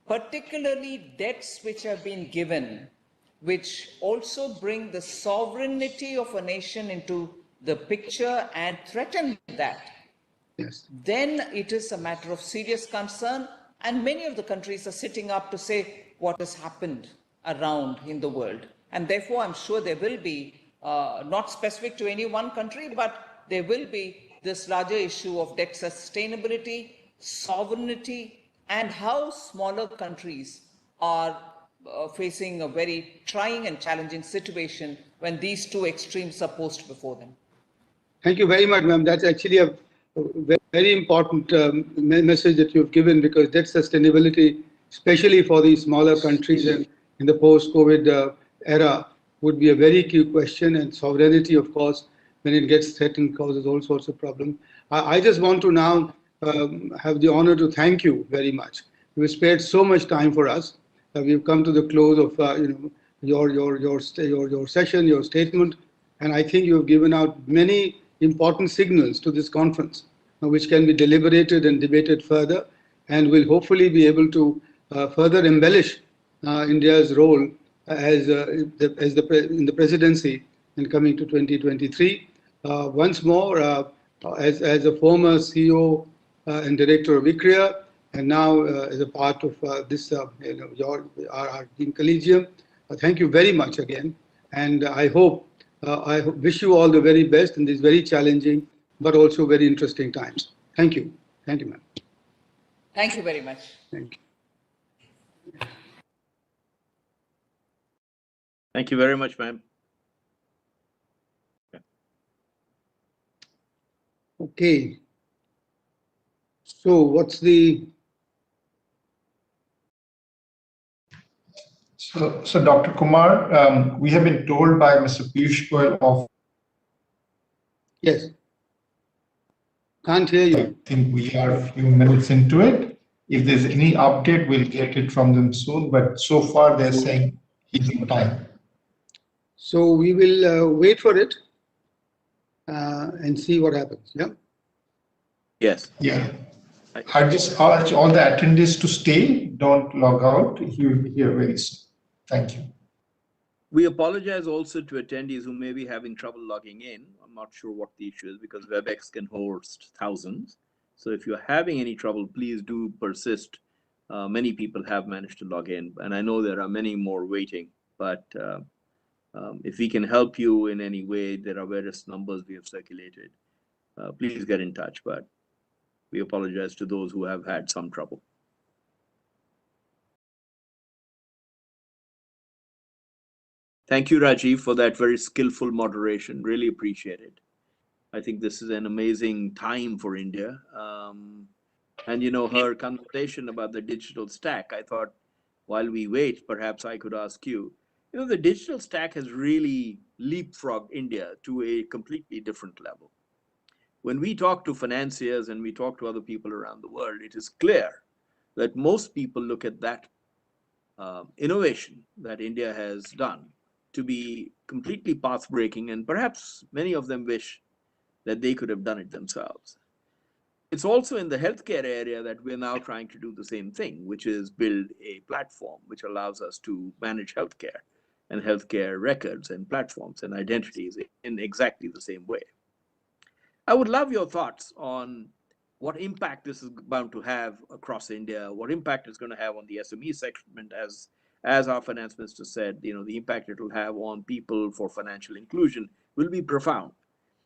particularly debts which have been given, which also bring the sovereignty of a nation into the picture and threaten that, then it is a matter of serious concern. And many of the countries are sitting up to say what has happened around in the world. And therefore, I'm sure there will be, not specific to any one country, but there will be this larger issue of debt sustainability, sovereignty, and how smaller countries are facing a very trying and challenging situation when these two extremes are posed before them. Thank you very much, ma'am. That's actually a very important message that you've given, because debt sustainability, especially for these smaller countries and in the post-COVID era, would be a very key question. And sovereignty, of course, when it gets threatened, causes all sorts of problems. I just want to now have the honor to thank you very much. You've spared so much time for us. We've come to the close of your session, your statement, and I think you've given out many important signals to this conference, which can be deliberated and debated further, and will hopefully be able to further embellish India's role as in the presidency in coming to 2023. Once more, as a former CEO and director of ICRIER, and now as a part of this, our Team Collegium, thank you very much again, and I wish you all the very best in these very challenging but also very interesting times. Thank you. Thank you, ma'am. Thank you very much. Thank you. Thank you very much, ma'am. Okay. So what's the... So Dr. Kumar, we have been told by Mr. Piyush Goyal of... Yes. Can't hear you. I think we are a few minutes into it. If there's any update, we'll get it from them soon. But so far, they're saying he's in time. So we will wait for it and see what happens. Yeah. Yes. Yeah. I just urge all the attendees to stay. Don't log out. He will be here very soon. Thank you. We apologize also to attendees who may be having trouble logging in. I'm not sure what the issue is, because WebEx can host thousands. So if you're having any trouble, please do persist Many people have managed to log in, and I know there are many more waiting. But if we can help you in any way, there are various numbers we have circulated. Please get in touch, but we apologize to those who have had some trouble. Thank you, Rajiv, for that very skillful moderation. Really appreciate it. I think this is an amazing time for India. And you know, her conversation about the digital stack, I thought while we wait, perhaps I could ask you, you know, the digital stack has really leapfrogged India to a completely different level. When we talk to financiers and we talk to other people around the world, it is clear that most people look at that innovation that India has done to be completely path-breaking, and perhaps many of them wish that they could have done it themselves. It's also in the healthcare area that we're now trying to do the same thing, which is build a platform which allows us to manage healthcare and healthcare records and platforms and identities in exactly the same way. I would love your thoughts on what impact this is bound to have across India, what impact it's going to have on the SME segment, as our finance minister said, you know, the impact it will have on people for financial inclusion will be profound.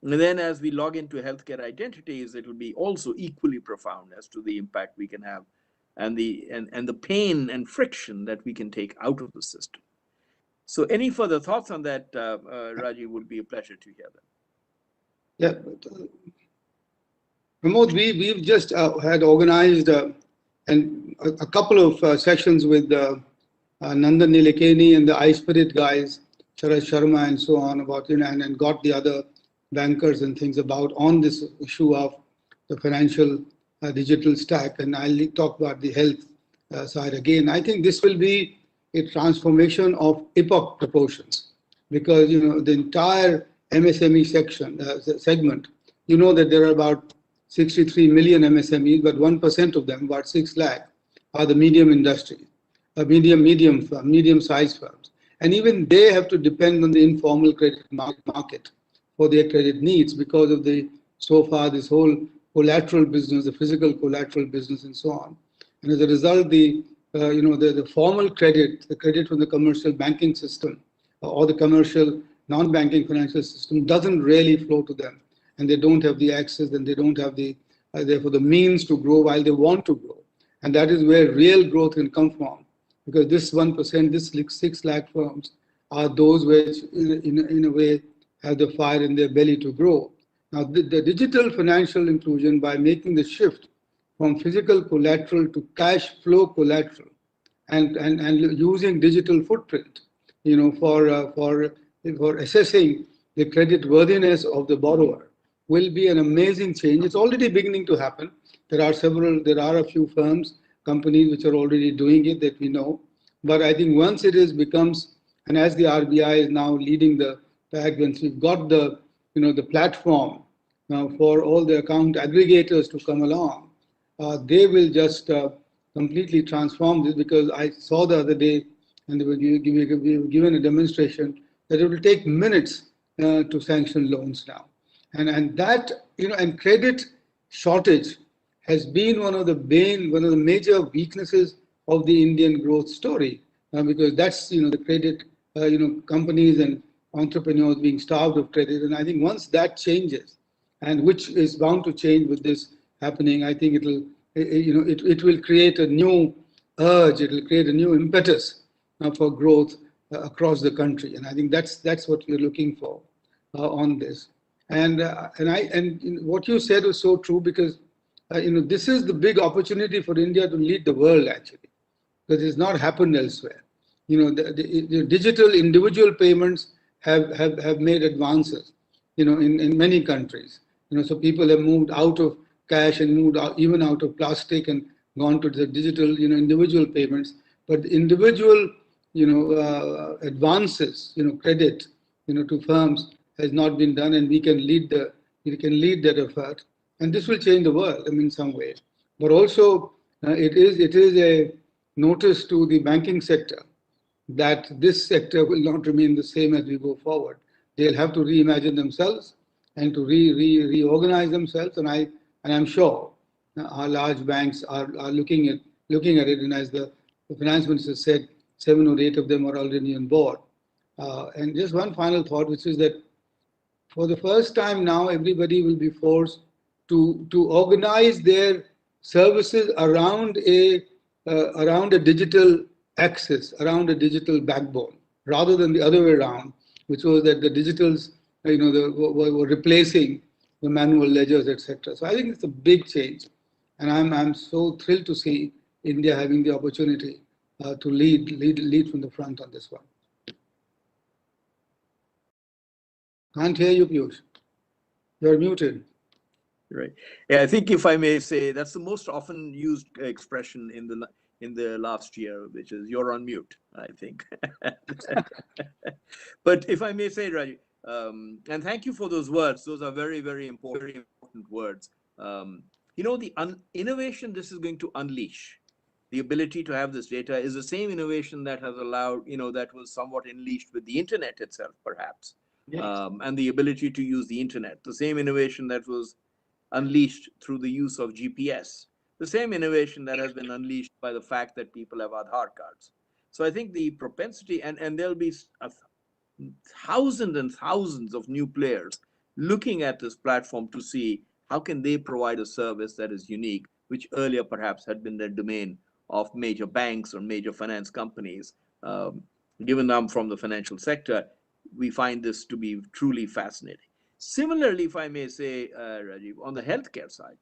And then as we log into healthcare identities, it will be also equally profound as to the impact we can have and the pain and friction that we can take out of the system. So any further thoughts on that, Rajiv, would be a pleasure to hear them. Yeah, Pramod, we've just had organized a couple of sessions with Nandan Nilekani and the ICRIER guys, Sharad Sharma and so on, about, you know, and got the other bankers and things about on this issue of the financial digital stack. And I'll talk about the health side again. I think this will be a transformation of epoch proportions, because, you know, the entire MSME segment, you know that there are about 63 million MSMEs, but 1% of them, about 6 lakh, are the medium industry, medium-sized firms. And even they have to depend on the informal credit market for their credit needs because of so far this whole collateral business, the physical collateral business and so on. And as a result, the formal credit, the credit from the commercial banking system or the commercial non-banking financial system doesn't really flow to them, and they don't have the access, and they don't have therefore the means to grow while they want to grow. And that is where real growth can come from, because this 1%, this 6 lakh firms are those which in a way have the fire in their belly to grow. Now, the digital financial inclusion, by making the shift from physical collateral to cash flow collateral and using digital footprint, you know, for assessing the credit worthiness of the borrower, will be an amazing change. It's already beginning to happen. There are a few firms, companies which are already doing it that we know. But I think once it becomes, and as the RBI is now leading the pack, once we've got the platform now for all the account aggregators to come along, they will just completely transform this, because I saw the other day, and they were given a demonstration that it will take minutes to sanction loans now. And that, you know, and credit shortage has been one of the major weaknesses of the Indian growth story, because that's, you know, the credit, companies and entrepreneurs being starved of credit. And I think once that changes, and which is bound to change with this happening, I think it will create a new urge, it will create a new impetus for growth across the country. And I think that's what we're looking for on this. And what you said was so true, because this is the big opportunity for India to lead the world, actually, because it's not happened elsewhere. You know, the digital individual payments have made advances, you know, in many countries. You know, so people have moved out of cash and moved even out of plastic and gone to the digital, you know, individual payments. But the individual, advances, credit, to firms has not been done, and we can lead that effort, and this will change the world, in some way. But also, it is a notice to the banking sector that this sector will not remain the same as we go forward. They'll have to reimagine themselves and to reorganize themselves, and I'm sure our large banks are looking looking at it. And as the finance minister said, 7 or 8 of them are already on board. And just one final thought, which is that for the first time now, everybody will be forced to organize their services around a digital axis, around a digital backbone, rather than the other way around, which was that the digitals, were replacing the manual ledgers, etc. So I think it's a big change, and I'm so thrilled to see India having the opportunity to lead from the front on this one. Can't hear you, Piyush. You're muted. Right. Yeah, I think if I may say, that's the most often used expression in the last year, which is "you're on mute," I think. But if I may say, Rajiv, and thank you for those words. Those are very, very important words. The innovation this is going to unleash, the ability to have this data, is the same innovation that has allowed, that was somewhat unleashed with the internet itself, perhaps, and the ability to use the internet. The same innovation that was unleashed through the use of GPS, the same innovation that has been unleashed by the fact that people have Aadhaar cards. So I think the propensity, and there'll be thousands and thousands of new players looking at this platform to see how can they provide a service that is unique, which earlier perhaps had been the domain of major banks or major finance companies. Given I'm from the financial sector, we find this to be truly fascinating. Similarly, if I may say, Rajiv, on the healthcare side,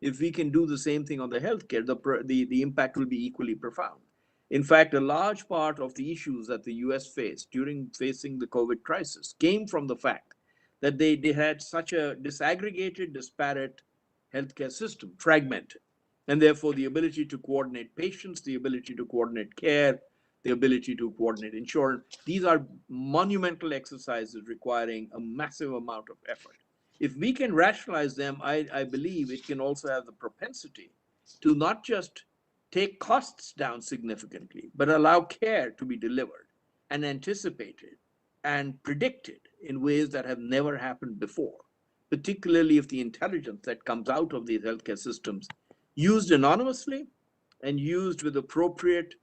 if we can do the same thing on the healthcare, the impact will be equally profound. In fact, a large part of the issues that the US faced during facing the COVID crisis came from the fact that they had such a disaggregated, disparate healthcare system, fragmented, and therefore the ability to coordinate patients, the ability to coordinate care, the ability to coordinate insurance. These are monumental exercises requiring a massive amount of effort. If we can rationalize them, I believe it can also have the propensity to not just take costs down significantly, but allow care to be delivered and anticipated and predicted in ways that have never happened before, particularly if the intelligence that comes out of these healthcare systems, used anonymously and used with appropriate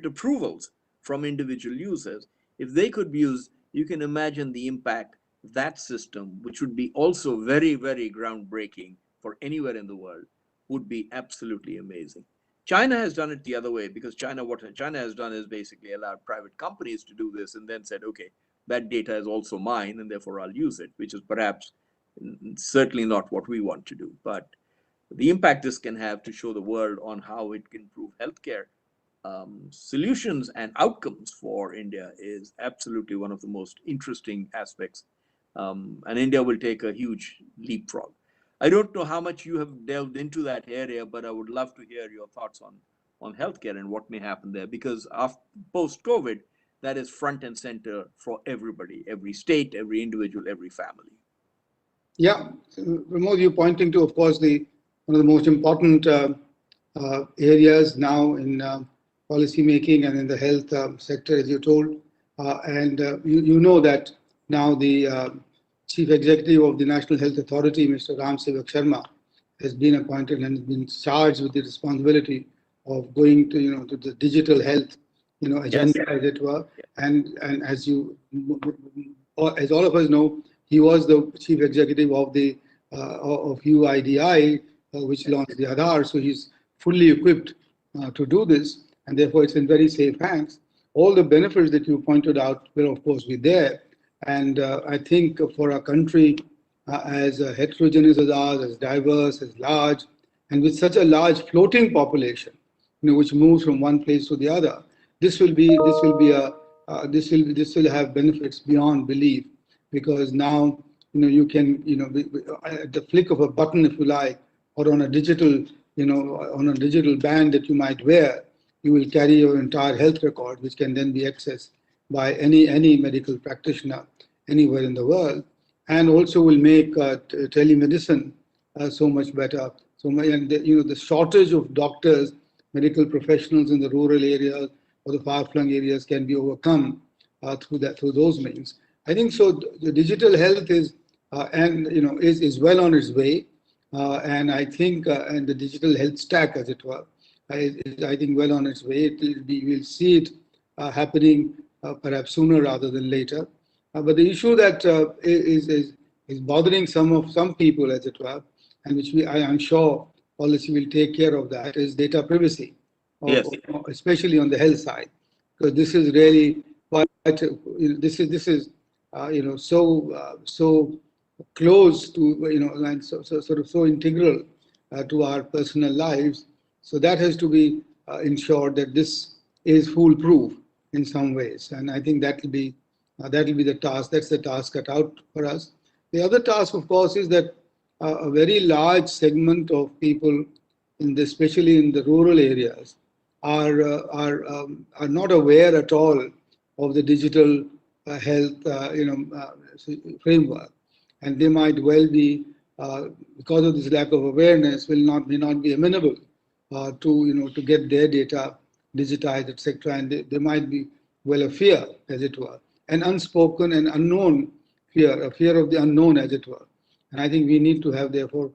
approvals from individual users, if they could be used, you can imagine the impact that system, which would be also very, very groundbreaking for anywhere in the world, would be absolutely amazing. China has done it the other way, because what China has done is basically allowed private companies to do this and then said, okay, that data is also mine and therefore I'll use it, which is perhaps certainly not what we want to do. But the impact this can have to show the world on how it can improve healthcare solutions and outcomes for India is absolutely one of the most interesting aspects. And India will take a huge leapfrog. I don't know how much you have delved into that area, but I would love to hear your thoughts on healthcare and what may happen there, because post-COVID, that is front and center for everybody, every state, every individual, every family. Yeah, Pramod, you're pointing to, of course, one of the most important areas now in policy making and in the health sector, as you told. You know that now the Chief Executive of the National Health Authority, Mr. Ram Sevak Sharma, has been appointed and has been charged with the responsibility of going to to the digital health agenda, yes, as it were. And as all of us know, he was the chief executive of the of UIDI, which launched the Aadhaar. So he's fully equipped to do this, and therefore it's in very safe hands. All the benefits that you pointed out will, of course, be there. And I think for a country as heterogeneous as ours, as diverse, as large, and with such a large floating population, which moves from one place to the other, this will have benefits beyond belief, because now you can at the flick of a button, if you like, or on a digital band that you might wear, you will carry your entire health record, which can then be accessed by any medical practitioner anywhere in the world, and also will make telemedicine so much better. The shortage of doctors, medical professionals in the rural areas or the far-flung areas can be overcome through those means. I think so. The digital health is well on its way. And I think, and the digital health stack, as it were, is I think well on its way. We'll see it happening perhaps sooner rather than later. But the issue that is bothering some people, as it were, and which I am sure policy will take care of, that is data privacy, Yes. especially on the health side, because this is really quite, this is so close to, and sort of so integral to our personal lives. So that has to be ensured that this is foolproof in some ways, and I think that will be the task. That's the task cut out for us. The other task, of course, is that a very large segment of people, especially in the rural areas, are not aware at all of the digital health framework, and they might well be, because of this lack of awareness, may not be amenable to get their data digitized, etc. And they might be a fear, as it were, an unspoken and unknown fear, a fear of the unknown, as it were. And I think we need to have, therefore,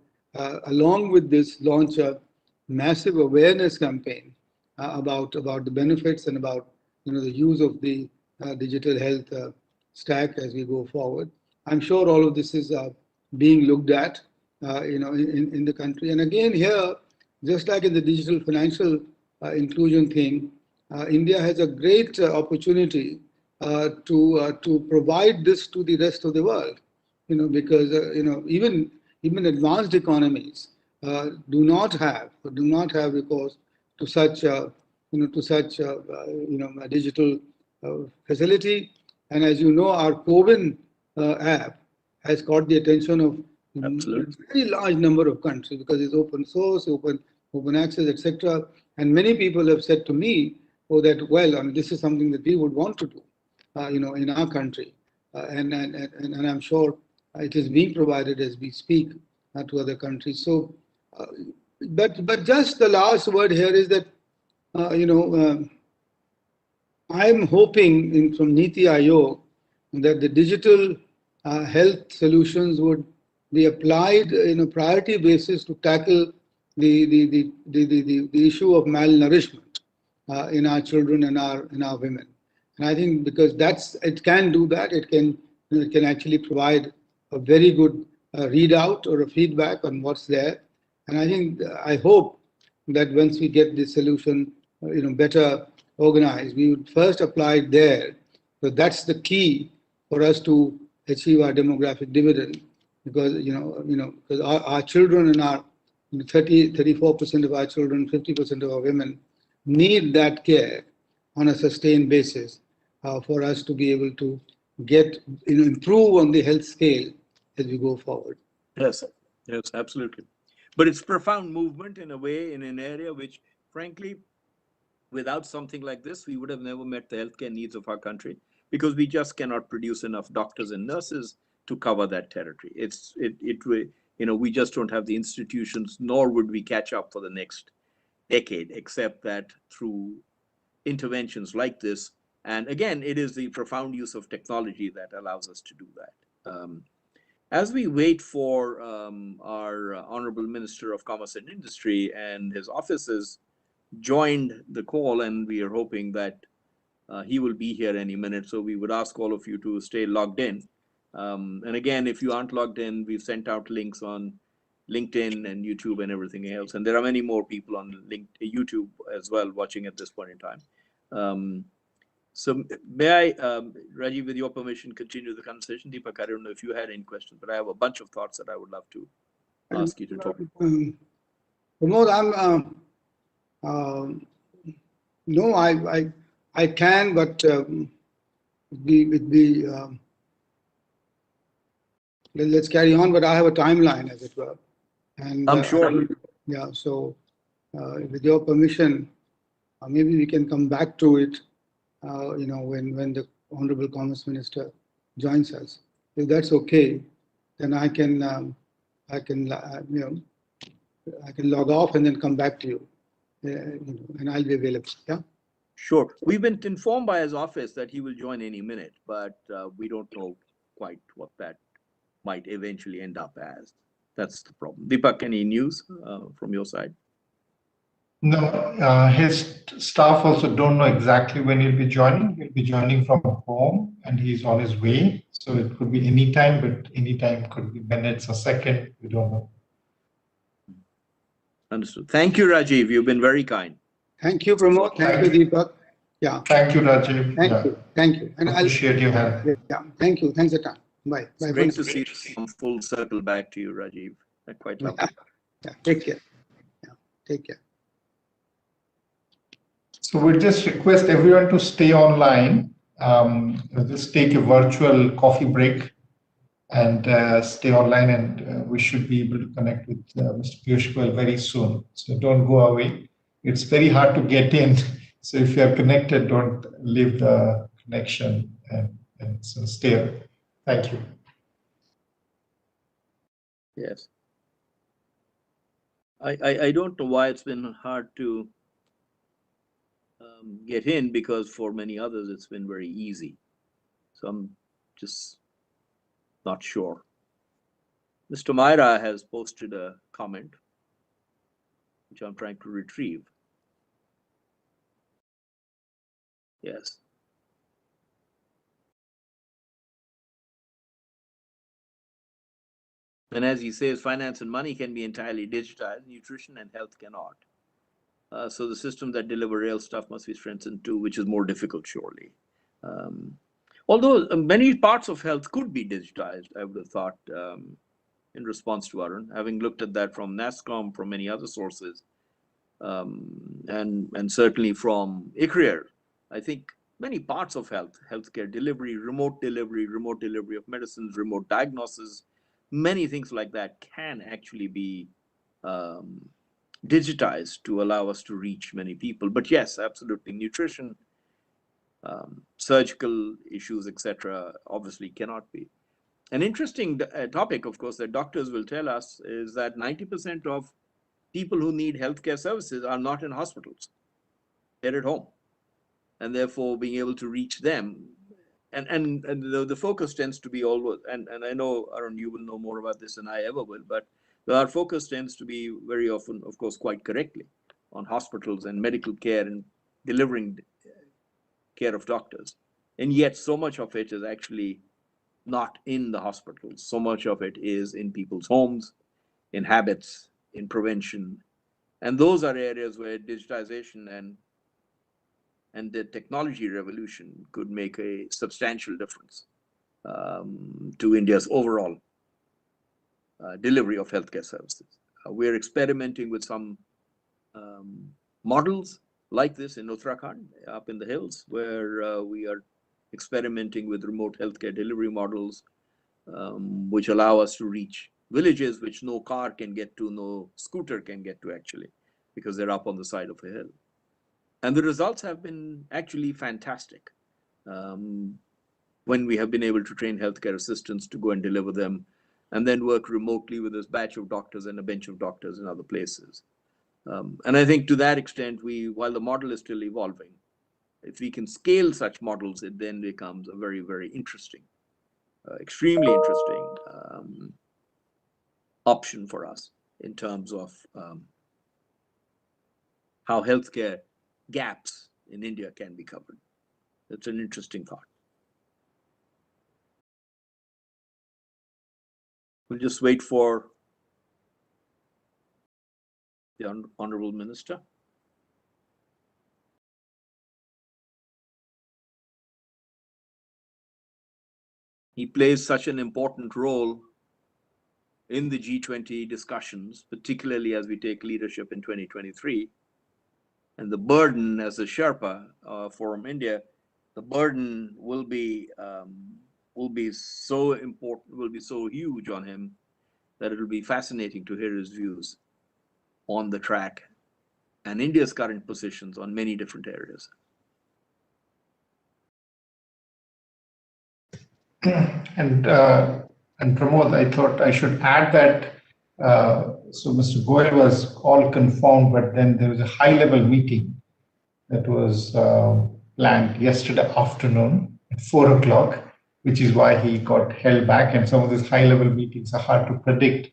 along with this, launch a massive awareness campaign about the benefits and about the use of the digital health stack as we go forward. I'm sure all of this is being looked at, in the country. And again, here, just like in the digital financial inclusion thing, India has a great opportunity to provide this to the rest of the world. Because even advanced economies do not have recourse to such a digital facility. And as you know, our COVID app has caught the attention of a very large number of countries because it's open source, open access, etc. And many people have said to me, "Oh, that this is something that we would want to do, in our country," and I'm sure it is being provided as we speak to other countries. So, but just the last word here is that I'm hoping from NITI Aayog that the digital health solutions would be applied in a priority basis to tackle the issue of malnourishment in our children and our women. And I think because it can do that, it can actually provide a very good readout or a feedback on what's there. And I hope that once we get this solution, better organized, we would first apply it there. So that's the key for us to achieve our demographic dividend, because because our children and our 34% of our children, 50% of our women need that care on a sustained basis for us to be able to get improve on the health scale as we go forward. Yes, absolutely. But it's profound movement in a way, in an area which, frankly, without something like this, we would have never met the healthcare needs of our country, because we just cannot produce enough doctors and nurses to cover that territory. We just don't have the institutions, nor would we catch up for the next decade, except that through interventions like this. And again, it is the profound use of technology that allows us to do that. As we wait for our Honorable Minister of Commerce and Industry and his offices joined the call, and we are hoping that he will be here any minute. So we would ask all of you to stay logged in. And again, if you aren't logged in, we've sent out links on LinkedIn and YouTube and everything else. And there are many more people on YouTube as well watching at this point in time. So may I, Rajiv, with your permission, continue the conversation? Deepak, I don't know if you had any questions, but I have a bunch of thoughts that I would love to ask you to talk about. Pramod, no, I can, but let's carry on. But I have a timeline, as it were, and I'm sure. Yeah. So, with your permission, maybe we can come back to it. When the Honorable Commerce Minister joins us, if that's okay, then I can log off and then come back to you, and I'll be available. Yeah. Sure. We've been informed by his office that he will join any minute, but we don't know quite what that might eventually end up as. That's the problem. Deepak, any news from your side? No, his staff also don't know exactly when he'll be joining. He'll be joining from home and he's on his way. So it could be any time, but any time could be minutes or second. We don't know. Understood. Thank you, Rajiv. You've been very kind. Thank you, Pramod. Thank you, Deepak. Yeah. Thank you, Rajiv. Thank you. Thank you. And Appreciate your help. Yeah. Thank you. Thanks a ton. Bye. It's great to see you come full circle back to you, Rajiv. I quite love it. Yeah. Take care. Yeah. Take care. So we just request everyone to stay online. Just take a virtual coffee break and stay online, and we should be able to connect with Mr. Piyush Goyal very soon. So don't go away. It's very hard to get in. So if you are connected, don't leave the connection and so stay. Thank you. Yes. I don't know why it's been hard to get in, because for many others it's been very easy. So I'm just not sure. Mr. Myra has posted a comment, which I'm trying to retrieve. Yes. And as he says, finance and money can be entirely digitized, nutrition and health cannot. So the systems that deliver real stuff must be strengthened too, which is more difficult, surely. Although many parts of health could be digitized, I would have thought, in response to Arun, having looked at that from NASCOM, from many other sources, and certainly from ICRIER. I think many parts of healthcare delivery, remote delivery of medicines, remote diagnosis, many things like that can actually be digitized to allow us to reach many people. But yes, absolutely, nutrition, surgical issues, etc., obviously cannot be. An interesting topic, of course, that doctors will tell us is that 90% of people who need healthcare services are not in hospitals. They're at home. And therefore, being able to reach them, and the focus tends to be always, and I know, Arun, you will know more about this than I ever will, but our focus tends to be very often, of course, quite correctly, on hospitals and medical care and delivering care of doctors. And yet so much of it is actually not in the hospitals. So much of it is in people's homes, in habits, in prevention. And those are areas where digitization and the technology revolution could make a substantial difference to India's overall delivery of healthcare services. We're experimenting with some models like this in Uttarakhand, up in the hills, where we are experimenting with remote healthcare delivery models, which allow us to reach villages which no car can get to, no scooter can get to, actually, because they're up on the side of a hill. And the results have been actually fantastic when we have been able to train healthcare assistants to go and deliver them, and then work remotely with this batch of doctors and a bench of doctors in other places. And I think to that extent, while the model is still evolving, if we can scale such models, it then becomes a very, very interesting, extremely interesting option for us in terms of how healthcare gaps in India can be covered. That's an interesting thought. We'll just wait for the Honorable Minister. He plays such an important role in the G20 discussions, particularly as we take leadership in 2023. And the burden as a Sherpa from India, the burden will be so important, will be so huge on him that it will be fascinating to hear his views on the track and India's current positions on many different areas. And Pramod, I thought I should add that so Mr. Goyal was all confirmed, but then there was a high-level meeting that was planned yesterday afternoon at 4 o'clock, which is why he got held back. And some of these high-level meetings are hard to predict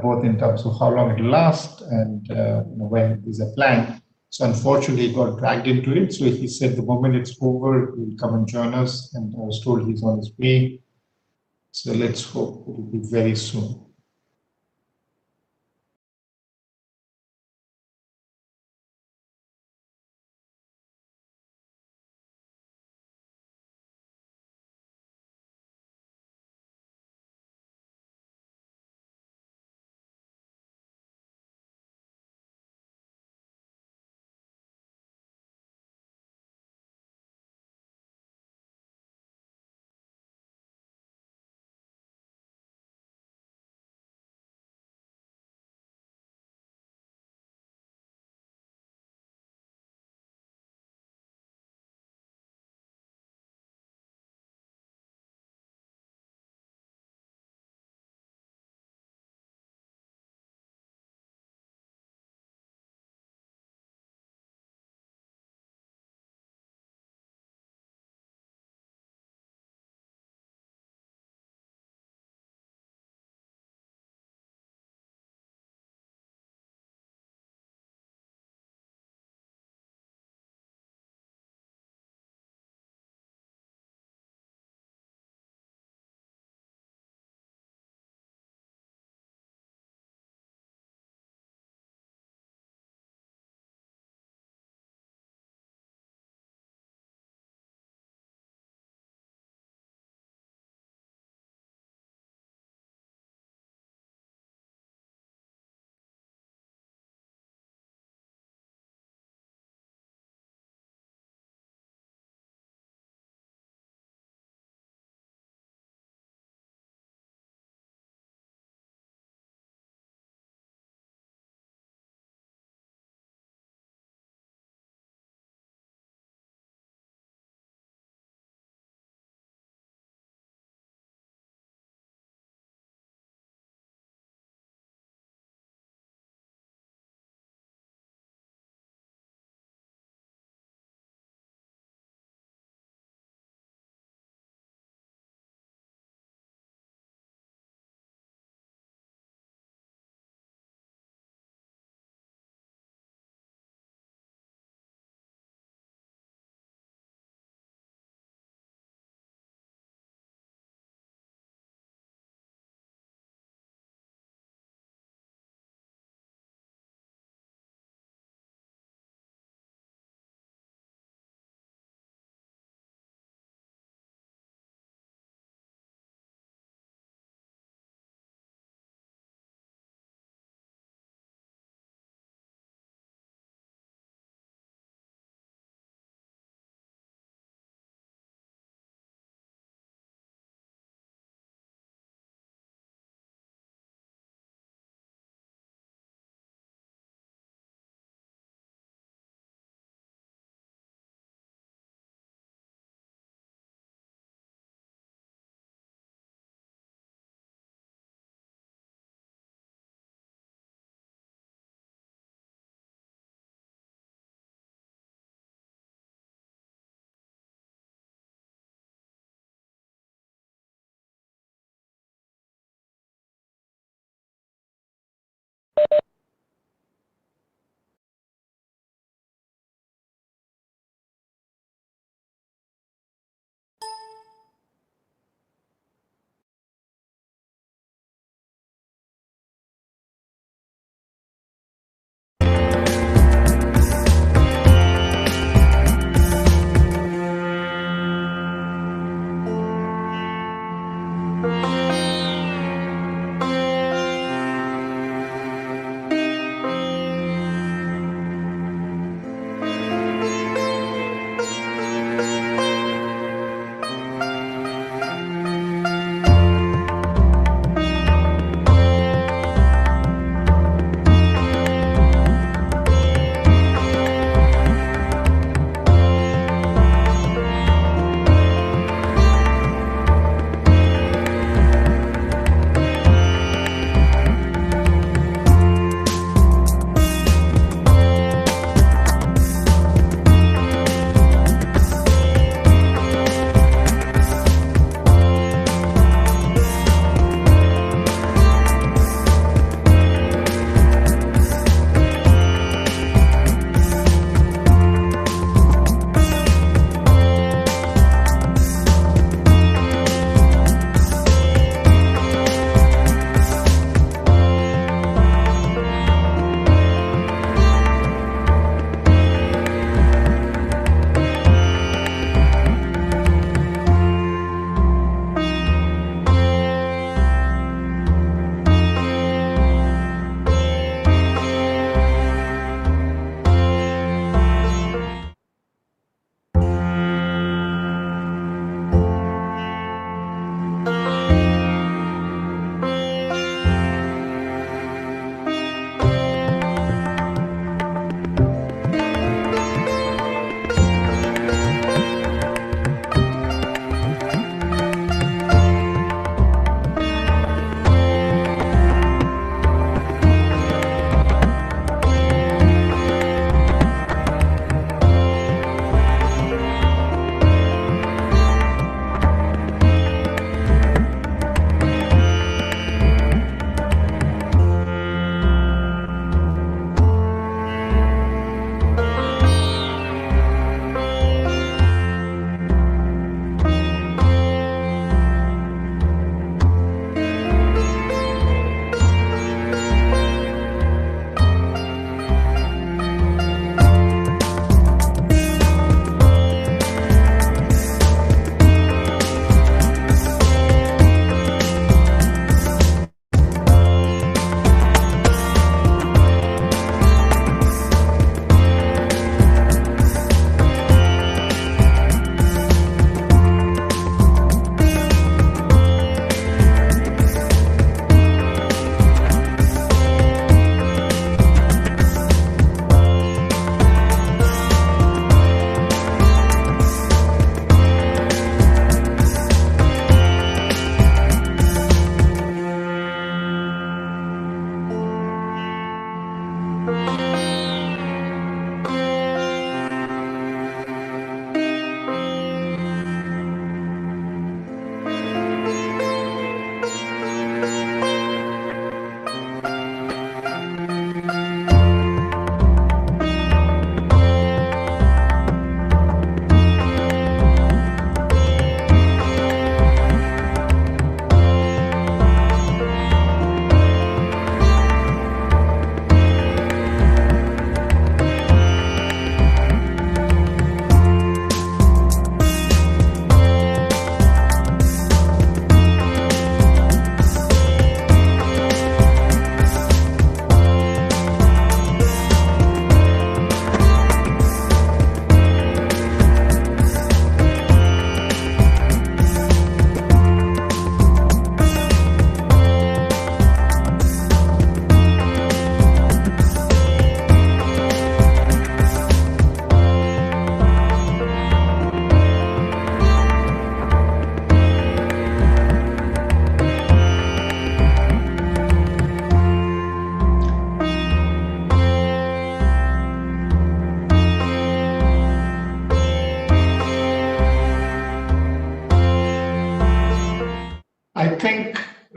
both in terms of how long it lasts and when is a plan. So unfortunately, he got dragged into it. So he said the moment it's over, he'll come and join us. And I was told he's on his way. So let's hope it will be very soon.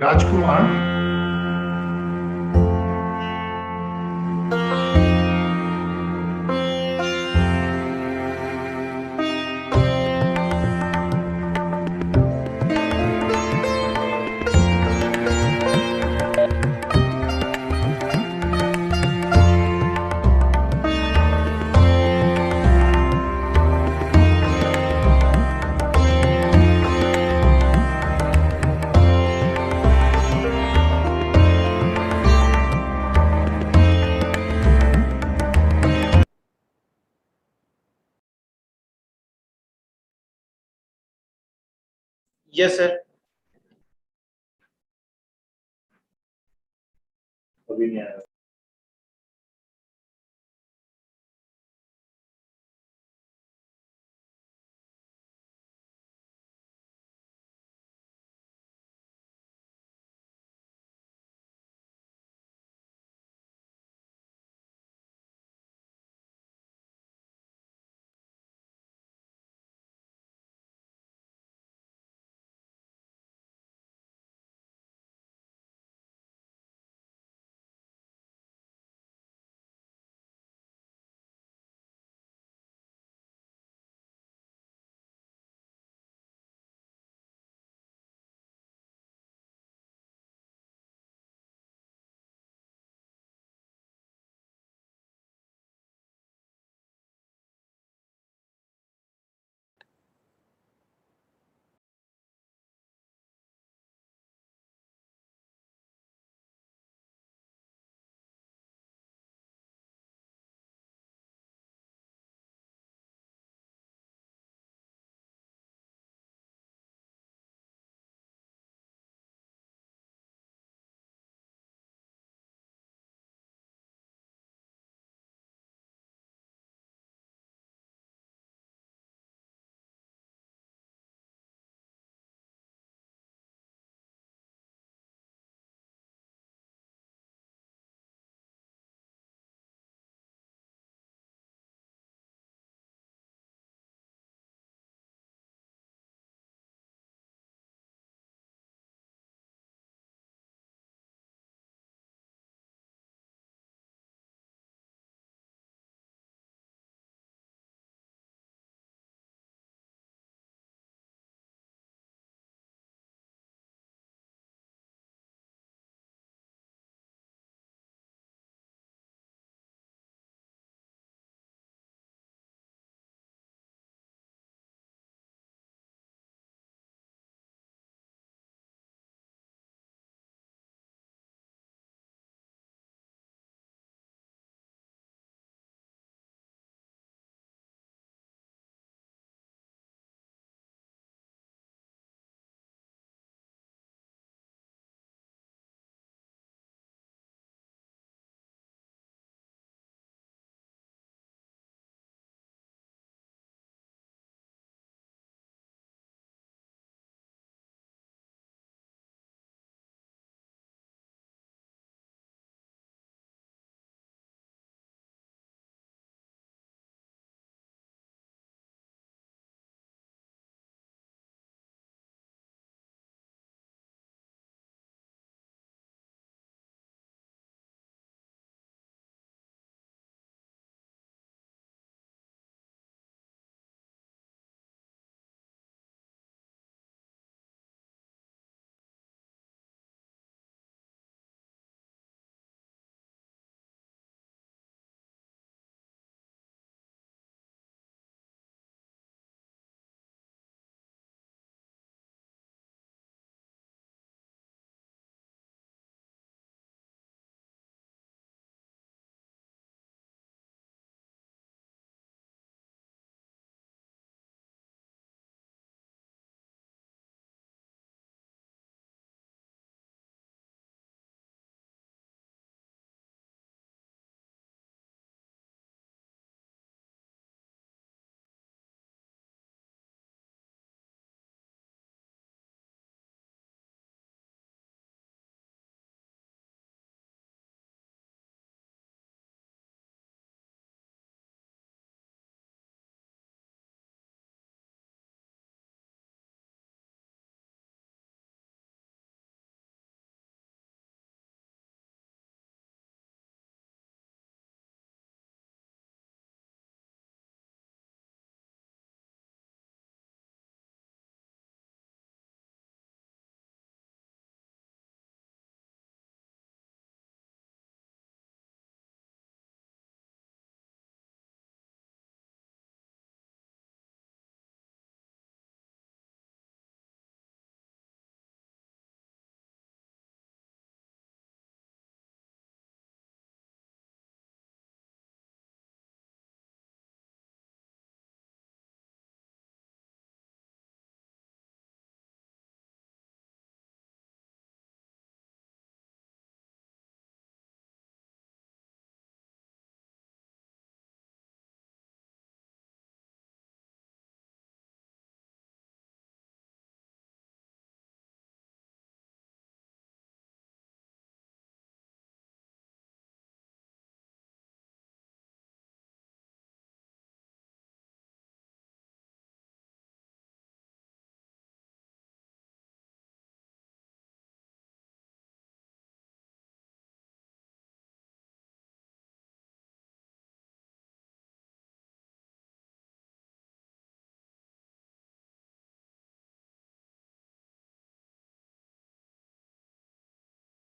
Rajkumar. Yes, sir.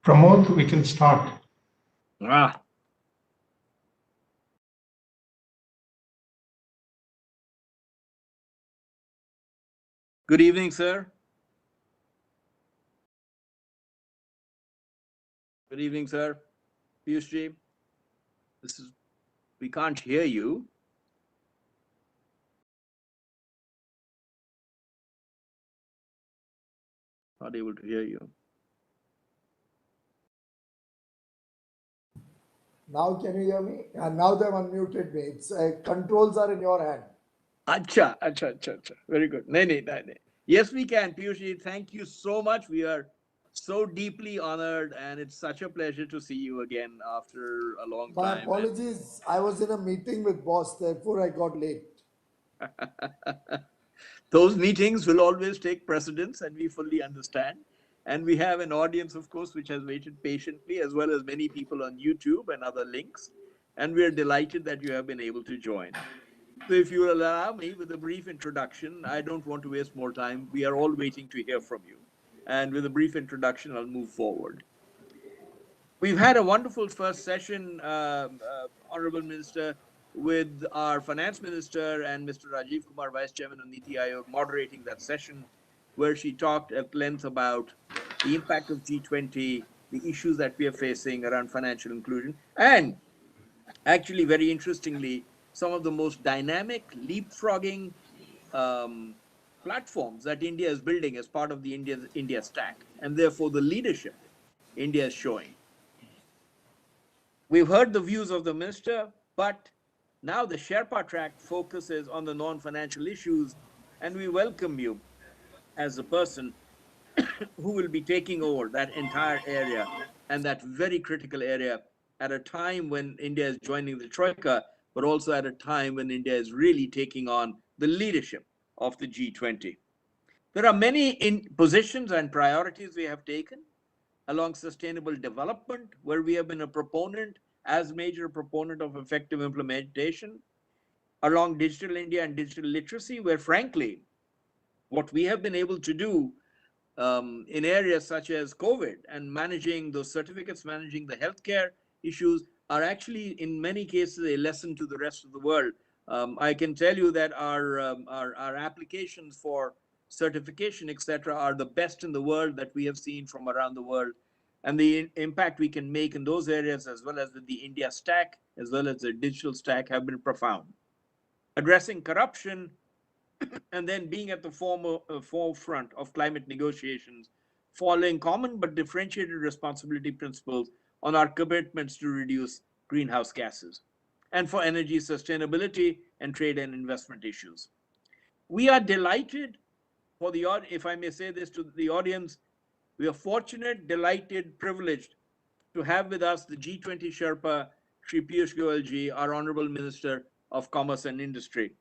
Pramod, we can start. Ah. Good evening, sir. Good evening, sir. Piyush, we can't hear you. Not able to hear you. Now can you hear me? Now they've unmuted me. It's controls are in your hand. Acha. Very good. No. Yes, we can. Piyush, thank you so much. We are so deeply honored, and it's such a pleasure to see you again after a long My time. apologies. I was in a meeting with boss, therefore I got late. Those meetings will always take precedence, and we fully understand. And we have an audience, of course, which has waited patiently, as well as many people on YouTube and other links. And we are delighted that you have been able to join. So if you will allow me with a brief introduction, I don't want to waste more time. We are all waiting to hear from you. And with a brief introduction, I'll move forward. We've had a wonderful first session, Honorable Minister, with our Finance Minister and Mr. Rajiv Kumar, Vice Chairman of NITI Aayog, moderating that session, where she talked at length about the impact of G20, the issues that we are facing around financial inclusion, and actually, very interestingly, some of the most dynamic leapfrogging platforms that India is building as part of the India stack, and therefore the leadership India is showing. We've heard the views of the minister, but now the Sherpa track focuses on the non-financial issues, and we welcome you as a person who will be taking over that entire area and that very critical area at a time when India is joining the Troika, but also at a time when India is really taking on the leadership of the G20. There are many positions and priorities we have taken along sustainable development, where we have been a proponent, as major proponent of effective implementation, along digital India and digital literacy, where frankly, what we have been able to do in areas such as COVID and managing those certificates, managing the healthcare issues, are actually in many cases a lesson to the rest of the world. I can tell you that our applications for certification, etc., are the best in the world that we have seen from around the world. And the impact we can make in those areas, as well as with the India stack, as well as the digital stack, have been profound. Addressing corruption, and then being at the forefront of climate negotiations, following common but differentiated responsibility principles on our commitments to reduce greenhouse gases, and for energy sustainability and trade and investment issues. We are delighted for the, if I may say this to the audience, we are fortunate, delighted, privileged to have with us the G20 Sherpa, Shri Piyush Goyal ji, our Honorable Minister of Commerce and Industry.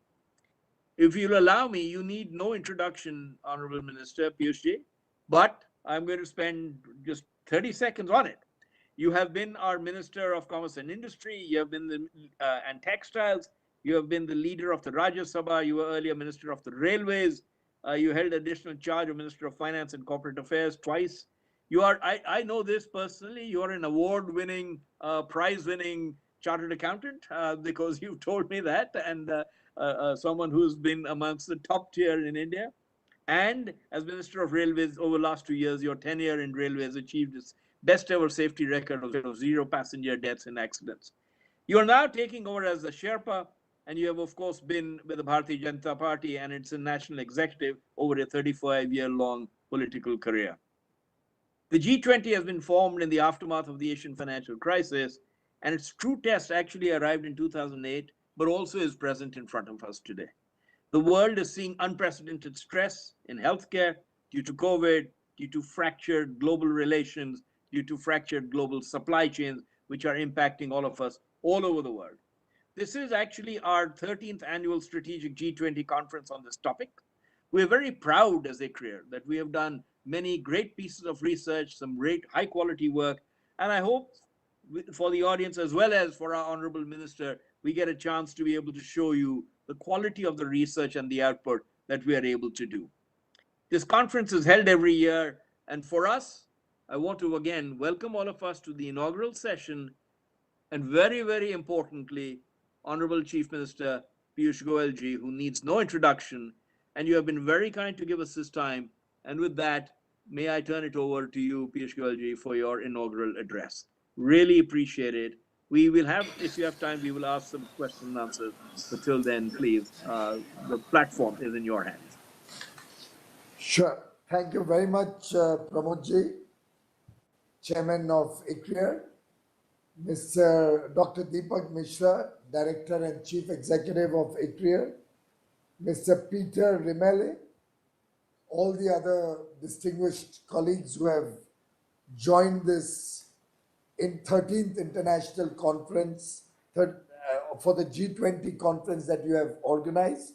If you'll allow me, you need no introduction, Honorable Minister Piyush ji, but I'm going to spend just 30 seconds on it. You have been our Minister of Commerce and Industry, you have been the and Textiles, you have been the leader of the Rajya Sabha, you were earlier Minister of the Railways, you held additional charge of Minister of Finance and Corporate Affairs twice. You are, I know this personally, you are an award-winning, prize-winning chartered accountant because you've told me that, and someone who's been amongst the top tier in India. And as Minister of Railways over the last 2 years, your tenure in Railways achieved its best ever safety record of 0 passenger deaths in accidents. You are now taking over as the Sherpa, and you have, of course, been with the Bharatiya Janata Party and its national executive over a 35-year-long political career. The G20 has been formed in the aftermath of the Asian financial crisis, and its true test actually arrived in 2008, but also is present in front of us today. The world is seeing unprecedented stress in healthcare due to COVID, due to fractured global relations, due to fractured global supply chains, which are impacting all of us all over the world. This is actually our 13th annual strategic G20 conference on this topic. We're very proud as ICRIER that we have done many great pieces of research, some great high quality work, and I hope for the audience as well as for our Honorable Minister, we get a chance to be able to show you the quality of the research and the output that we are able to do. This conference is held every year, and for us, I want to again welcome all of us to the inaugural session, and very, very importantly, Honorable Chief Minister Piyush Goyal ji, who needs no introduction, and you have been very kind to give us this time. And with that, may I turn it over to you, Piyush Goyal ji, for your inaugural address. Really appreciate it. We will have, if you have time, we will ask some questions and answers. But till then, please, the platform is in your hands. Sure. Thank you very much, Pramod ji, Chairman of ICRIER, Mr. Dr. Deepak Mishra, Director and Chief Executive of ICRIER, Mr. Peter Rimmele, all the other distinguished colleagues who have joined this in 13th International Conference for the G20 conference that you have organized,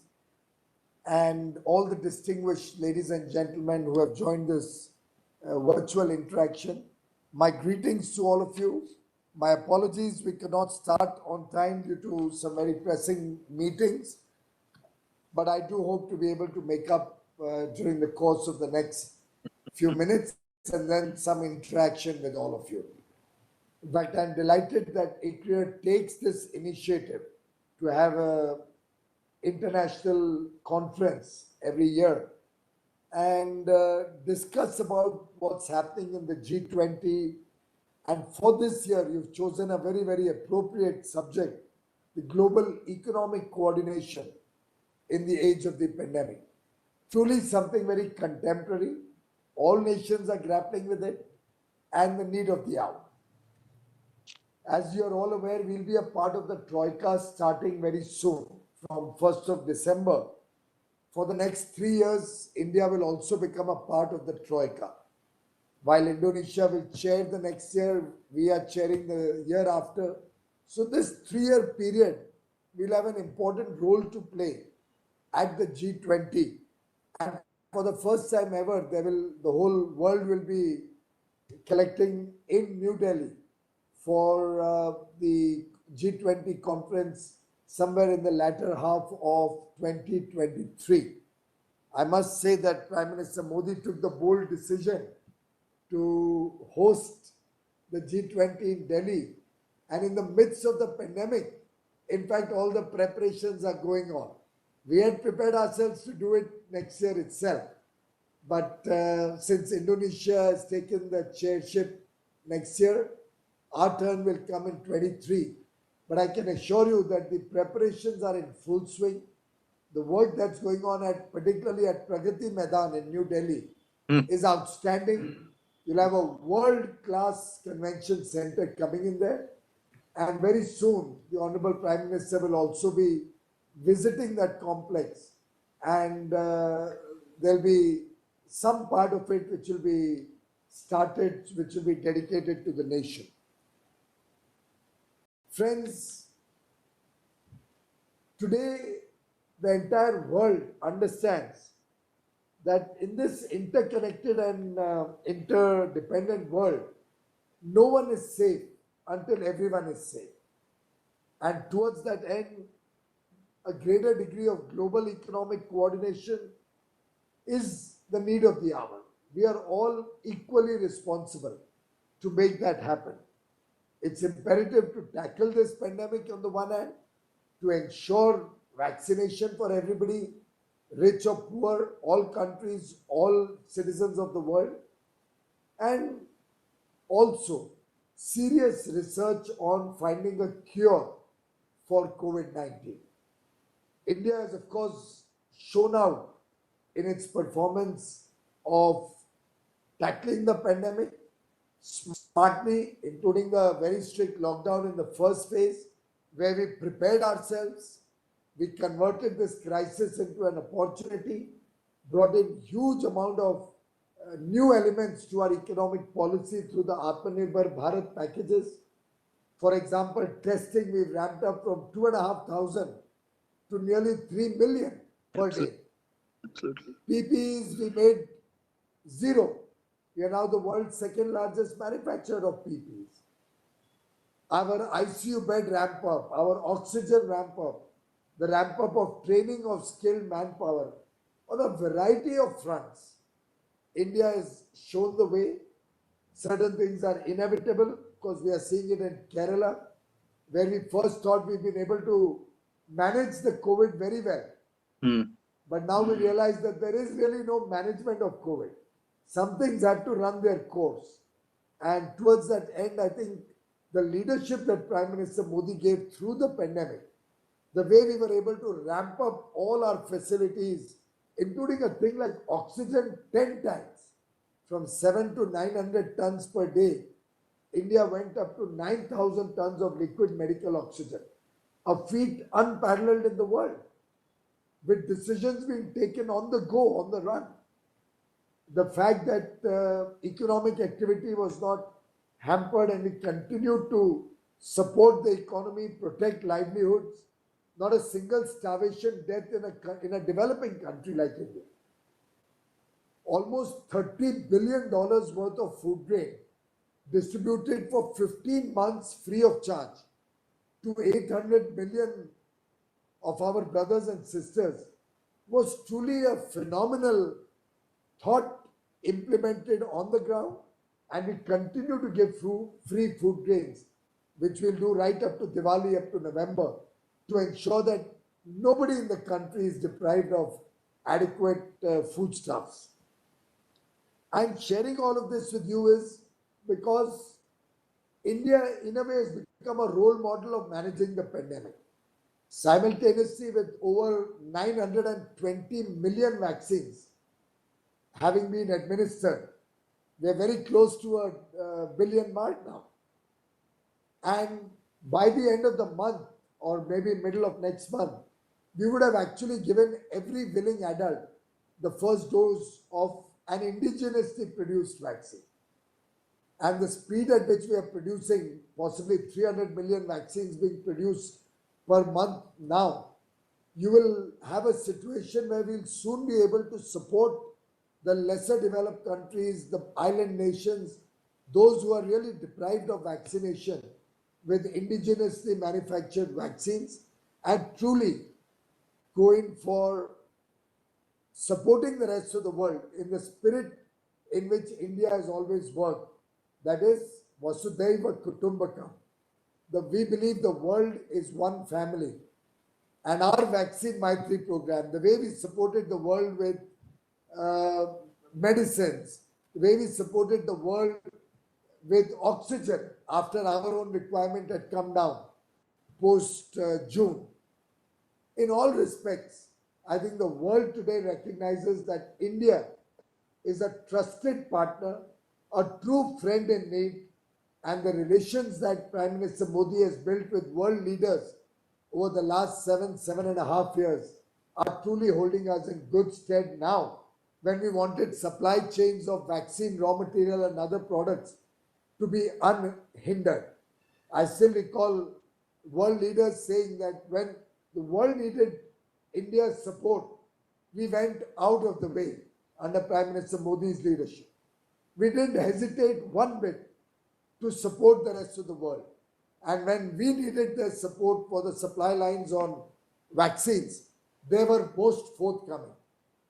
and all the distinguished ladies and gentlemen who have joined this virtual interaction. My greetings to all of you. My apologies, we cannot start on time due to some very pressing meetings, but I do hope to be able to make up during the course of the next few minutes and then some interaction with all of you. In fact, I'm delighted that ICRIER takes this initiative to have a international conference every year and discuss about what's happening in the G20. And for this year, you've chosen a very, very appropriate subject, the global economic coordination in the age of the pandemic. Truly something very contemporary. All nations are grappling with it and the need of the hour. As you're all aware, we'll be a part of the Troika starting very soon from 1st of December. For the next 3 years, India will also become a part of the Troika. While Indonesia will chair the next year, we are chairing the year after. So this 3-year period will have an important role to play at the G20. And for the first time ever, the whole world will be collecting in New Delhi for the G20 conference somewhere in the latter half of 2023. I must say that Prime Minister Modi took the bold decision to host the G20 in Delhi, and in the midst of the pandemic. In fact, all the preparations are going on. We had prepared ourselves to do it next year itself, but since Indonesia has taken the chairship next year, our turn will come in 23. But I can assure you that the preparations are in full swing. The work that's going on particularly at Pragati Maidan in New Delhi is outstanding. You'll have a world-class convention center coming in there. And very soon, the Honorable Prime Minister will also be visiting that complex. And there'll be some part of it which will be started, which will be dedicated to the nation. Friends, today the entire world understands that in this interconnected and interdependent world, no one is safe until everyone is safe. And towards that end, a greater degree of global economic coordination is the need of the hour. We are all equally responsible to make that happen. It's imperative to tackle this pandemic on the one hand, to ensure vaccination for everybody, rich or poor, all countries, all citizens of the world, and also serious research on finding a cure for COVID-19. India has, of course, shown out in its performance of tackling the pandemic smartly, including the very strict lockdown in the first phase, where we prepared ourselves. We converted this crisis into an opportunity, brought in huge amount of new elements to our economic policy through the Atmanirbhar Bharat packages. For example, testing, we've ramped up from 2,500 to nearly 3 million per day. Absolutely. PPEs, we made 0. We are now the world's second largest manufacturer of PPEs. Our ICU bed ramp up, our oxygen ramp up, the ramp up of training of skilled manpower on a variety of fronts. India has shown the way. certain things are inevitable because we are seeing it in Kerala, where we first thought we've been able to manage the COVID very well. But now we realize that there is really no management of COVID. Some things had to run their course. And towards that end, I think the leadership that Prime Minister Modi gave through the pandemic, the way we were able to ramp up all our facilities, including a thing like oxygen 10 times, from 7 to 900 tons per day, India went up to 9,000 tons of liquid medical oxygen, a feat unparalleled in the world, with decisions being taken on the go, on the run. The fact that economic activity was not hampered and we continued to support the economy, protect livelihoods, not a single starvation death in a developing country like India. Almost $30 billion worth of food grain distributed for 15 months free of charge to 800 million of our brothers and sisters was truly a phenomenal thought implemented on the ground, and we continue to give free food grains, which we'll do right up to Diwali, up to November, to ensure that nobody in the country is deprived of adequate foodstuffs. I'm sharing all of this with you is because India, in a way, has become a role model of managing the pandemic. Simultaneously, with over 920 million vaccines having been administered, we're very close to a billion mark now. And by the end of the month, or maybe middle of next month, we would have actually given every willing adult the first dose of an indigenously produced vaccine. And the speed at which we are producing, possibly 300 million vaccines being produced per month now, you will have a situation where we'll soon be able to support the lesser developed countries, the island nations, those who are really deprived of vaccination with indigenously manufactured vaccines, and truly going for supporting the rest of the world in the spirit in which India has always worked. That is Vasudhaiva Kutumbakam. We believe the world is one family. And our Vaccine Maitri program, the way we supported the world with medicines, the way we supported the world with oxygen after our own requirement had come down post June. In all respects, I think the world today recognizes that India is a trusted partner, a true friend in need, and the relations that Prime Minister Modi has built with world leaders over the last 7.5 years are truly holding us in good stead now, when we wanted supply chains of vaccine, raw material and other products to be unhindered. I still recall world leaders saying that when the world needed India's support, we went out of the way under Prime Minister Modi's leadership. We didn't hesitate one bit to support the rest of the world. And when we needed their support for the supply lines on vaccines, they were most forthcoming.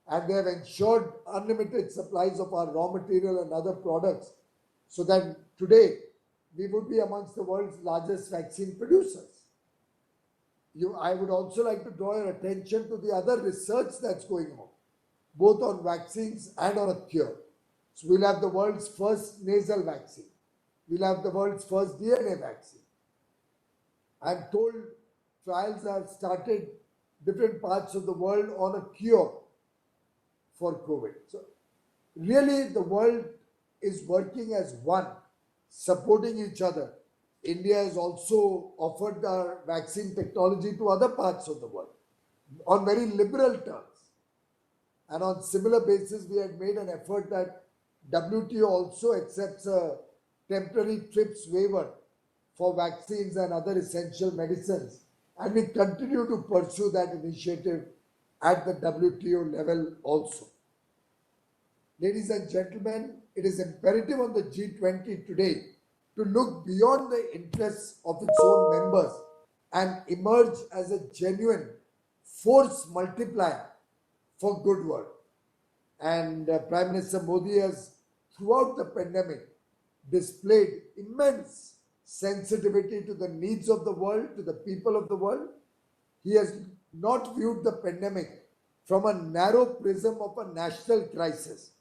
And they have ensured unlimited supplies of our raw material and other products, so that today we would be amongst the world's largest vaccine producers. I would also like to draw your attention to the other research that's going on, both on vaccines and on a cure. So we'll have the world's first nasal vaccine. We'll have the world's first DNA vaccine. I'm told trials have started different parts of the world on a cure for COVID. So really the world is working as one, supporting each other. India has also offered our vaccine technology to other parts of the world on very liberal terms. And on similar basis, we had made an effort that WTO also accepts a temporary TRIPS waiver for vaccines and other essential medicines. And we continue to pursue that initiative at the WTO level also. Ladies and gentlemen, it is imperative on the G20 today to look beyond the interests of its own members and emerge as a genuine force multiplier for good work. And Prime Minister Modi has, throughout the pandemic, displayed immense sensitivity to the needs of the world, to the people of the world. He has not viewed the pandemic from a narrow prism of a national crisis,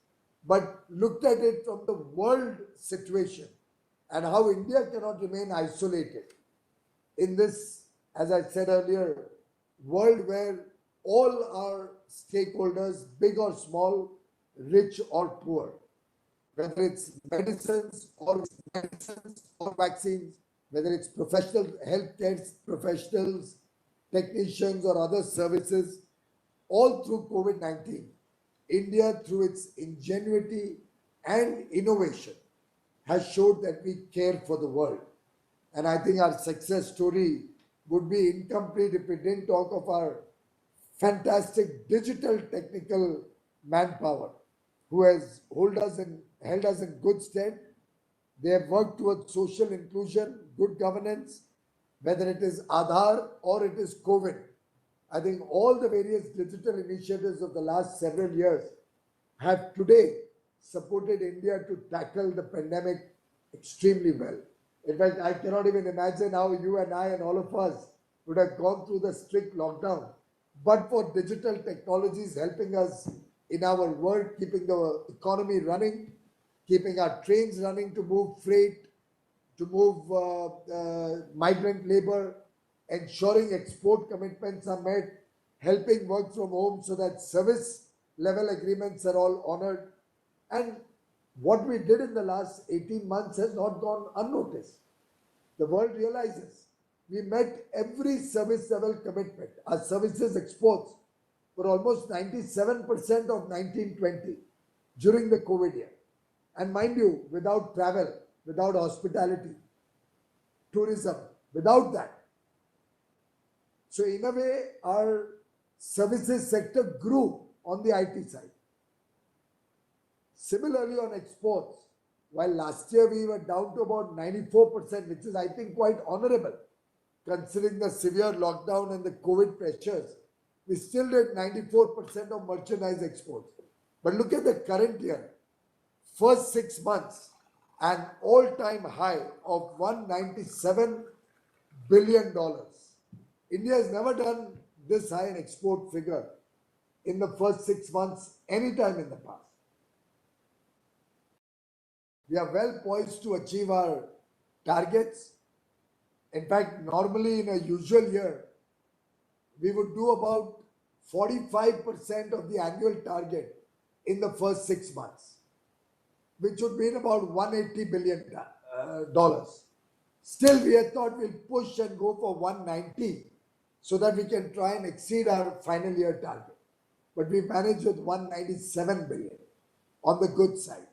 but looked at it from the world situation and how India cannot remain isolated in this, as I said earlier, world where all our stakeholders, big or small, rich or poor, whether it's medicines or vaccines, whether it's professional healthcare professionals, technicians or other services, all through COVID-19, India, through its ingenuity and innovation, has showed that we care for the world. And I think our success story would be incomplete if we didn't talk of our fantastic digital technical manpower who has held us in good stead. They have worked towards social inclusion, good governance, whether it is Aadhaar or it is COVID. I think all the various digital initiatives of the last several years have today supported India to tackle the pandemic extremely well. In fact, I cannot even imagine how you and I and all of us would have gone through the strict lockdown, but for digital technologies helping us in our world, keeping the economy running, keeping our trains running to move freight, to move migrant labor, ensuring export commitments are met, helping work from home so that service level agreements are all honored. And what we did in the last 18 months has not gone unnoticed. The world realizes we met every service level commitment. Our services exports were almost 97% of 1920 during the COVID year. And mind you, without travel, without hospitality, tourism, without that. So in a way, our services sector grew on the IT side. Similarly on exports, while last year we were down to about 94%, which is I think quite honorable, considering the severe lockdown and the COVID pressures, we still did 94% of merchandise exports. But look at the current year, first 6 months, an all-time high of $197 billion. India has never done this high an export figure in the first 6 months, anytime in the past. We are well poised to achieve our targets. In fact, normally in a usual year, we would do about 45% of the annual target in the first 6 months, which would mean about $180 billion. Still, we had thought we'll push and go for 190 so that we can try and exceed our final year target. But we managed with 197 billion on the good side.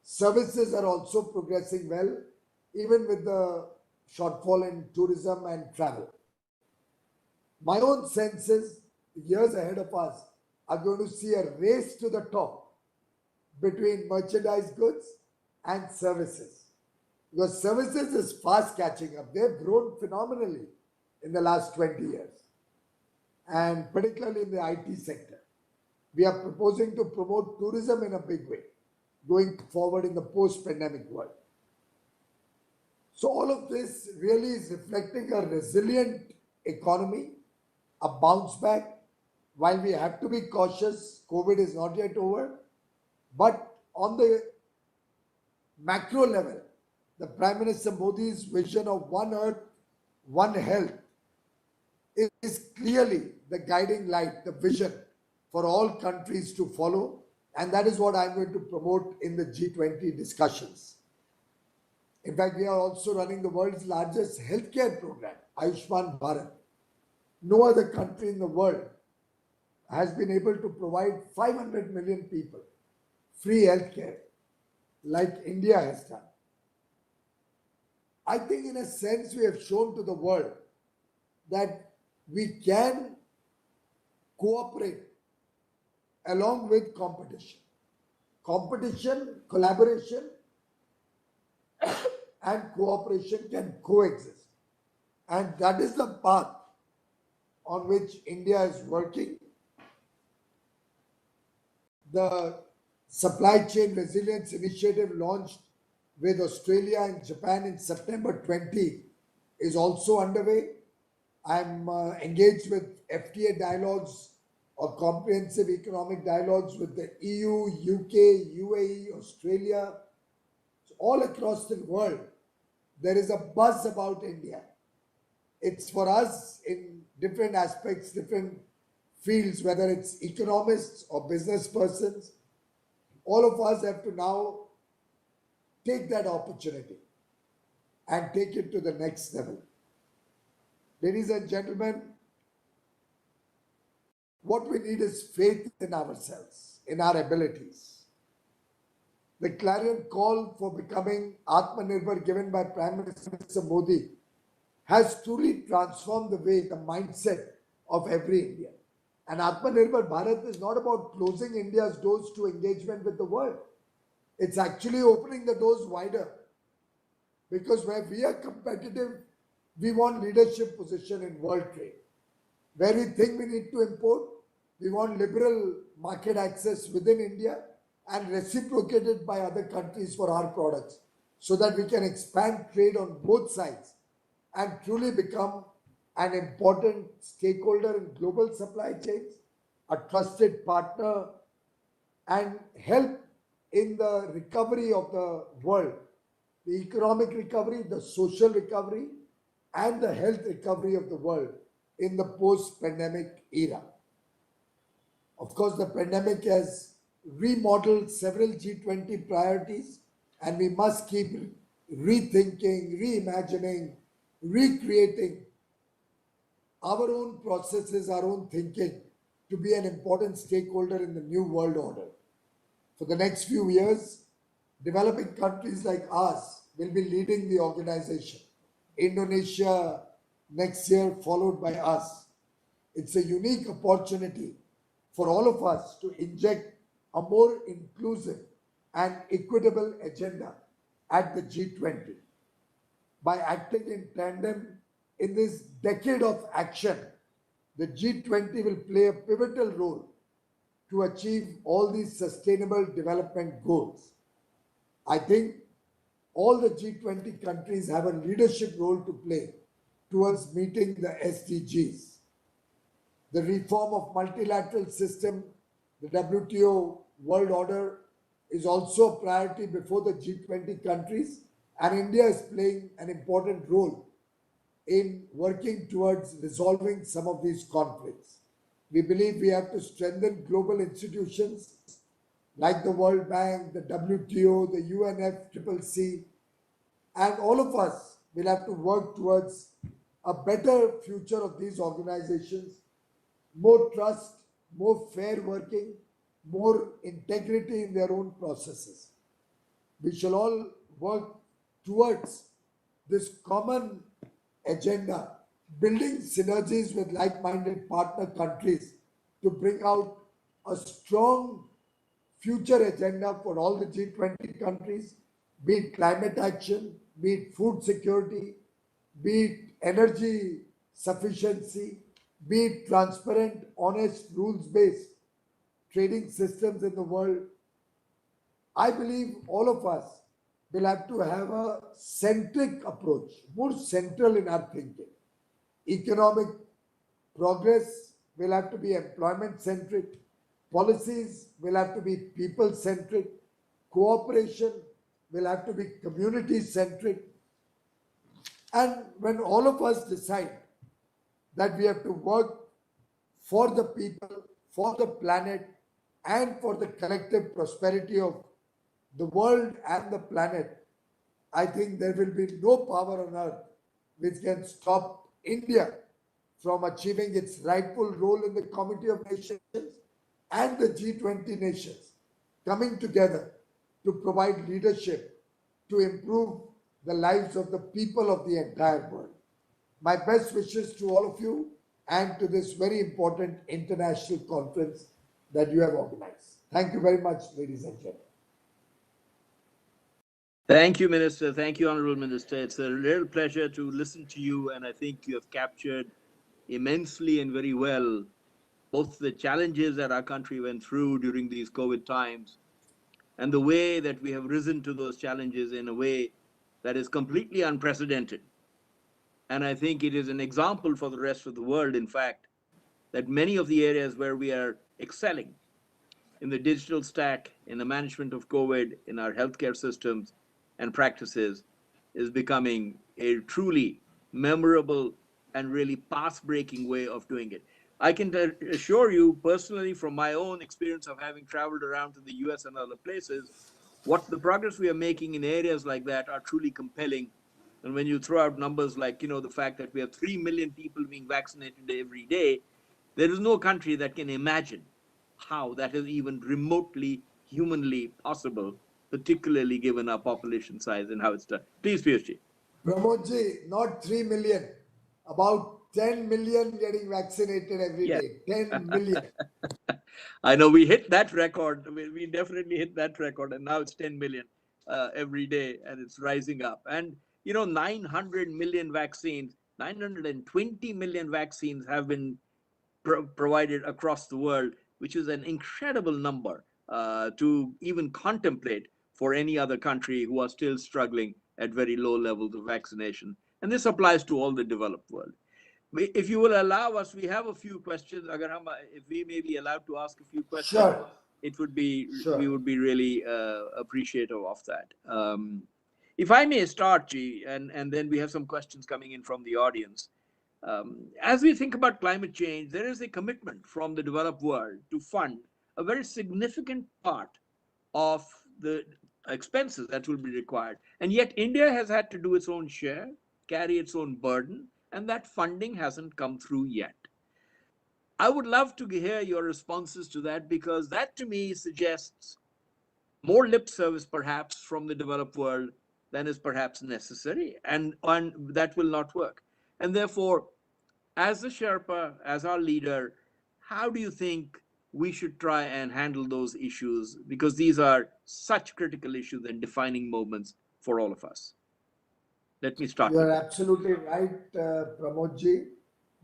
Services are also progressing well, even with the shortfall in tourism and travel. My own sense is the years ahead of us are going to see a race to the top between merchandise goods and services. Because services is fast catching up. They've grown phenomenally in the last 20 years. And particularly in the IT sector. We are proposing to promote tourism in a big way, going forward in the post-pandemic world. So all of this really is reflecting a resilient economy, a bounce back. While we have to be cautious, COVID is not yet over. But on the macro level, the Prime Minister Modi's vision of one earth, one health is clearly the guiding light, the vision for all countries to follow. And that is what I'm going to promote in the G20 discussions. In fact, we are also running the world's largest healthcare program, Ayushman Bharat. No other country in the world has been able to provide 500 million people free healthcare like India has done. I think in a sense we have shown to the world that we can cooperate along with competition. Competition, collaboration, and cooperation can coexist. And that is the path on which India is working. The Supply Chain Resilience Initiative launched with Australia and Japan in September 20 is also underway. I'm engaged with FTA dialogues or comprehensive economic dialogues with the EU, UK, UAE, Australia, all across the world. There is a buzz about India. It's for us in different aspects, different fields, whether it's economists or business persons. All of us have to now take that opportunity and take it to the next level. Ladies and gentlemen, what we need is faith in ourselves, in our abilities. The clarion call for becoming Atmanirbhar given by Prime Minister Modi has truly transformed the way, the mindset of every Indian. And Atmanirbhar Bharat is not about closing India's doors to engagement with the world. It's actually opening the doors wider. Because where we are competitive, we want leadership position in world trade. Where we think we need to import, we want liberal market access within India and reciprocated by other countries for our products so that we can expand trade on both sides and truly become an important stakeholder in global supply chains, a trusted partner, and help in the recovery of the world, the economic recovery, the social recovery, and the health recovery of the world in the post-pandemic era. Of course, the pandemic has remodeled several G20 priorities, and we must keep rethinking, reimagining, recreating our own processes, our own thinking to be an important stakeholder in the new world order. For the next few years, developing countries like ours will be leading the organization. Indonesia next year, followed by us. It's a unique opportunity for all of us to inject a more inclusive and equitable agenda at the G20. By acting in tandem in this decade of action, the G20 will play a pivotal role to achieve all these sustainable development goals. I think all the G20 countries have a leadership role to play towards meeting the SDGs. The reform of multilateral system, the WTO world order is also a priority before the G20 countries, and India is playing an important role in working towards resolving some of these conflicts. We believe we have to strengthen global institutions like the World Bank, the WTO, the UNFCCC, and all of us will have to work towards a better future of these organizations, more trust, more fair working, more integrity in their own processes. We shall all work towards this common agenda, building synergies with like-minded partner countries to bring out a strong future agenda for all the G20 countries, be it climate action, be it food security, be it energy sufficiency, be it transparent, honest, rules-based trading systems in the world. I believe all of us will have to have a centric approach, more central in our thinking. Economic progress will have to be employment-centric. Policies will have to be people-centric. Cooperation will have to be community-centric. And when all of us decide that we have to work for the people, for the planet, and for the collective prosperity of the world and the planet, I think there will be no power on earth which can stop India from achieving its rightful role in the Committee of Nations and the G20 nations coming together to provide leadership to improve the lives of the people of the entire world. My best wishes to all of you and to this very important international conference that you have organized. Thank you very much, ladies and gentlemen. Thank you, Minister. Thank you, Honorable Minister. It's a real pleasure to listen to you, and I think you have captured immensely and very well both the challenges that our country went through during these COVID times and the way that we have risen to those challenges in a way that is completely unprecedented. And I think it is an example for the rest of the world, in fact, that many of the areas where we are excelling in the digital stack, in the management of COVID, in our healthcare systems and practices, is becoming a truly memorable and really path-breaking way of doing it. I can assure you personally from my own experience of having traveled around to the US and other places, what the progress we are making in areas like that are truly compelling. And when you throw out numbers like, the fact that we have 3 million people being vaccinated every day, there is no country that can imagine how that is even remotely humanly possible, particularly given our population size and how it's done. Please, Piyush. Pramodji, not 3 million, about 10 million getting vaccinated every Yes. day. 10 million. I know we hit that record. We definitely hit that record, and now it's 10 million every day, and it's rising up. And 900 million vaccines, 920 million vaccines have been provided across the world, which is an incredible number to even contemplate for any other country who are still struggling at very low levels of vaccination. And this applies to all the developed world. If you will allow us, we have a few questions. If we may be allowed to ask a few questions, Sure. it would be Sure. we would be really appreciative of that. If I may start, G, and then we have some questions coming in from the audience. As we think about climate change, there is a commitment from the developed world to fund a very significant part of the expenses that will be required. And yet India has had to do its own share, carry its own burden, and that funding hasn't come through yet. I would love to hear your responses to that, because that to me suggests more lip service perhaps from the developed world than is perhaps necessary, and that will not work. And therefore, as the Sherpa, as our leader, how do you think we should try and handle those issues? Because these are such critical issues and defining moments for all of us. Let me start. You are absolutely right, Pramodji.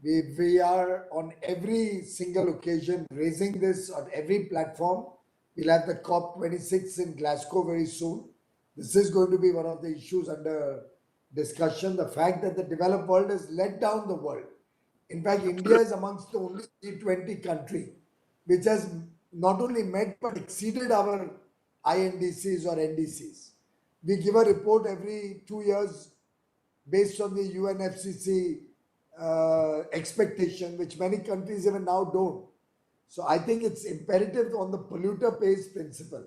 We are on every single occasion raising this on every platform. We'll have the COP26 in Glasgow very soon. This is going to be one of the issues under discussion. The fact that the developed world has let down the world. In fact, India is amongst the only G20 country which has not only met but exceeded our INDCs or NDCs. We give a report every 2 years based on the UNFCCC expectation, which many countries even now don't. So I think it's imperative on the polluter pays principle.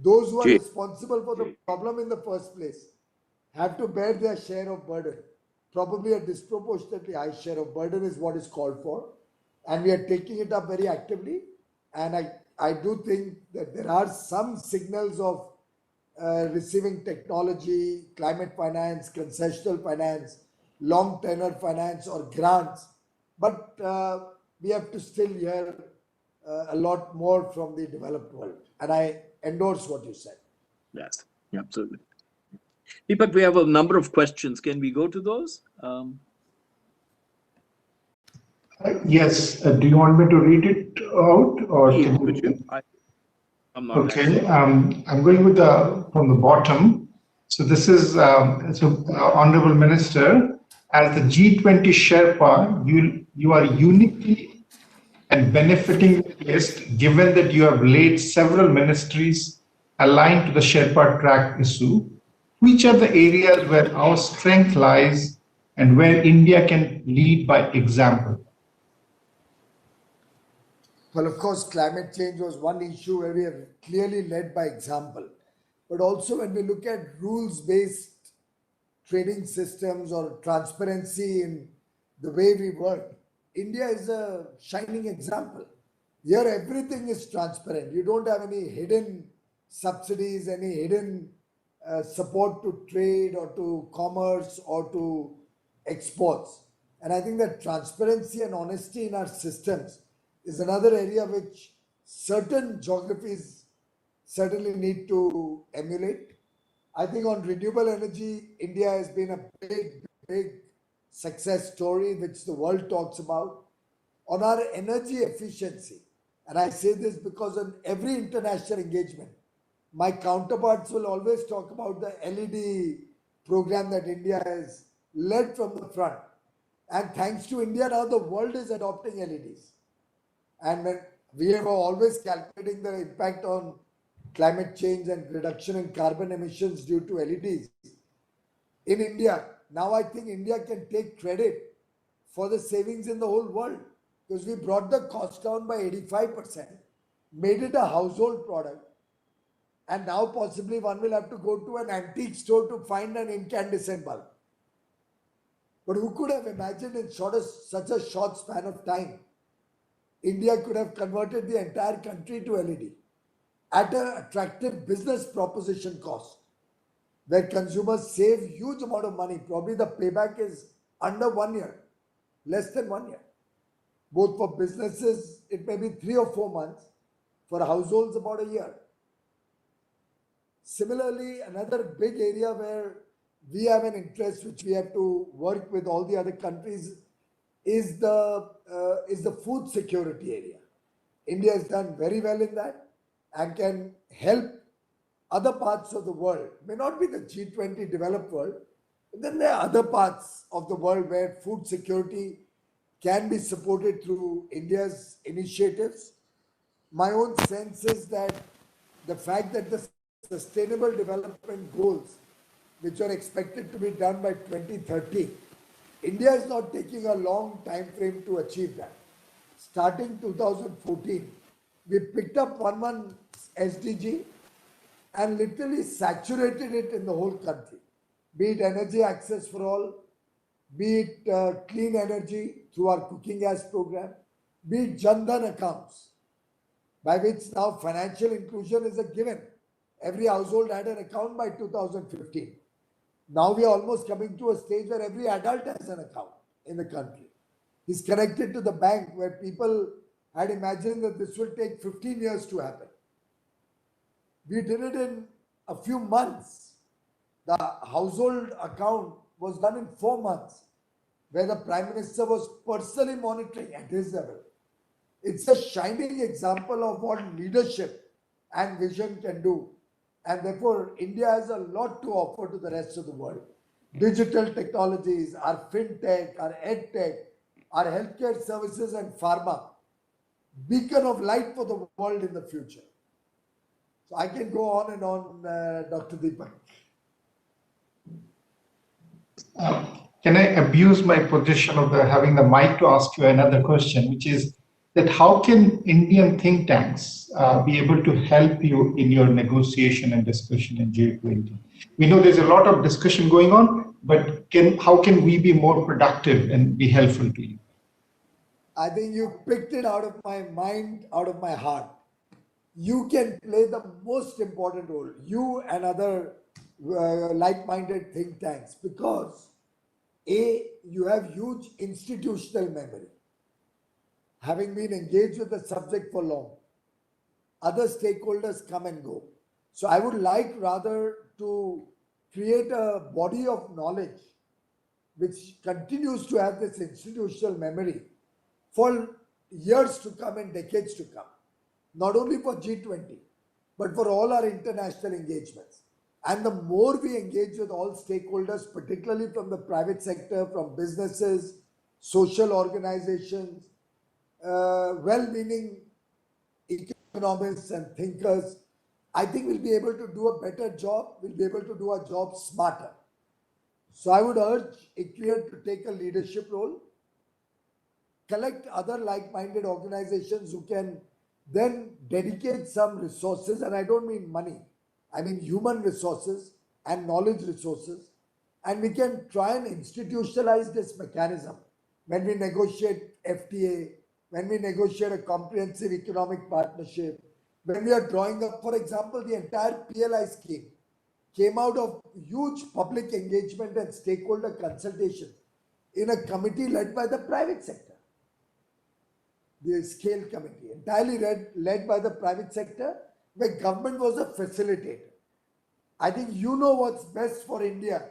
Those who are responsible for the problem in the first place have to bear their share of burden. Probably a disproportionately high share of burden is what is called for. And we are taking it up very actively. And I do think that there are some signals of receiving technology, climate finance, concessional finance, long tenor finance or grants. But we have to still hear a lot more from the developed world. And I endorse what you said. Yes, absolutely. Deepak, we have a number of questions. Can we go to those? Yes. Do you want me to read it out, or can you? I'm not. Okay. I'm going with from the bottom. So this is Honorable Minister. As the G20 Sherpa, you are uniquely and benefiting placed, given that you have led several ministries aligned to the Sherpa track issue. Which are the areas where our strength lies and where India can lead by example? Well, of course, climate change was one issue where we have clearly led by example. But also when we look at rules-based trading systems or transparency in the way we work, India is a shining example. Here, everything is transparent. You don't have any hidden subsidies, any hidden support to trade or to commerce or to exports. And I think that transparency and honesty in our systems is another area which certain geographies certainly need to emulate. I think on renewable energy, India has been a big success story which the world talks about. On our energy efficiency, and I say this because on every international engagement, my counterparts will always talk about the LED program that India has led from the front. And thanks to India, now the world is adopting LEDs. And when we are always calculating the impact on climate change and reduction in carbon emissions due to LEDs in India, now I think India can take credit for the savings in the whole world, because we brought the cost down by 85%, made it a household product, and now possibly one will have to go to an antique store to find an incandescent bulb. But who could have imagined in such a short span of time, India could have converted the entire country to LED at an attractive business proposition cost, where consumers save huge amount of money. Probably the payback is under 1 year, less than 1 year. Both for businesses, it may be 3 or 4 months. For households, about a year. Similarly, another big area where we have an interest, which we have to work with all the other countries, is the food security area. India has done very well in that and can help other parts of the world. May not be the G20 developed world, but then there are other parts of the world where food security can be supported through India's initiatives. My own sense is that the fact that the Sustainable Development Goals, which are expected to be done by 2030, India is not taking a long time frame to achieve that. Starting 2014, we picked up one SDG and literally saturated it in the whole country, be it energy access for all, be it clean energy through our cooking gas program, be it Jan Dhan accounts, by which now financial inclusion is a given. Every household had an account by 2015. Now we are almost coming to a stage where every adult has an account in the country. He's connected to the bank, where people had imagined that this will take 15 years to happen. We did it in a few months. The household account was done in 4 months, where the Prime Minister was personally monitoring at his level. It's a shining example of what leadership and vision can do. And therefore, India has a lot to offer to the rest of the world. Digital technologies, our fintech, our edtech, our healthcare services and pharma, beacon of light for the world in the future. So I can go on and on, Dr. Deepak. Can I abuse my position of having the mic to ask you another question, which is that how can Indian think tanks be able to help you in your negotiation and discussion in G20? We know there's a lot of discussion going on, but how can we be more productive and be helpful to you? I think you picked it out of my mind, out of my heart. You can play the most important role, you and other like-minded think tanks, because A, you have huge institutional memory, having been engaged with the subject for long. Other stakeholders come and go. So I would like rather to create a body of knowledge which continues to have this institutional memory for years to come and decades to come. Not only for G20, but for all our international engagements. And the more we engage with all stakeholders, particularly from the private sector, from businesses, social organizations, well-meaning economists and thinkers, I think we'll be able to do a better job. We'll be able to do our job smarter. So I would urge ICRIER to take a leadership role, collect other like-minded organizations who can then dedicate some resources, and I don't mean money, I mean human resources and knowledge resources, and we can try and institutionalize this mechanism when we negotiate FTA, when we negotiate a comprehensive economic partnership, when we are drawing up, for example, the entire PLI scheme came out of huge public engagement and stakeholder consultation in a committee led by the private sector. The scale committee, entirely led by the private sector, where government was a facilitator. I think you know what's best for India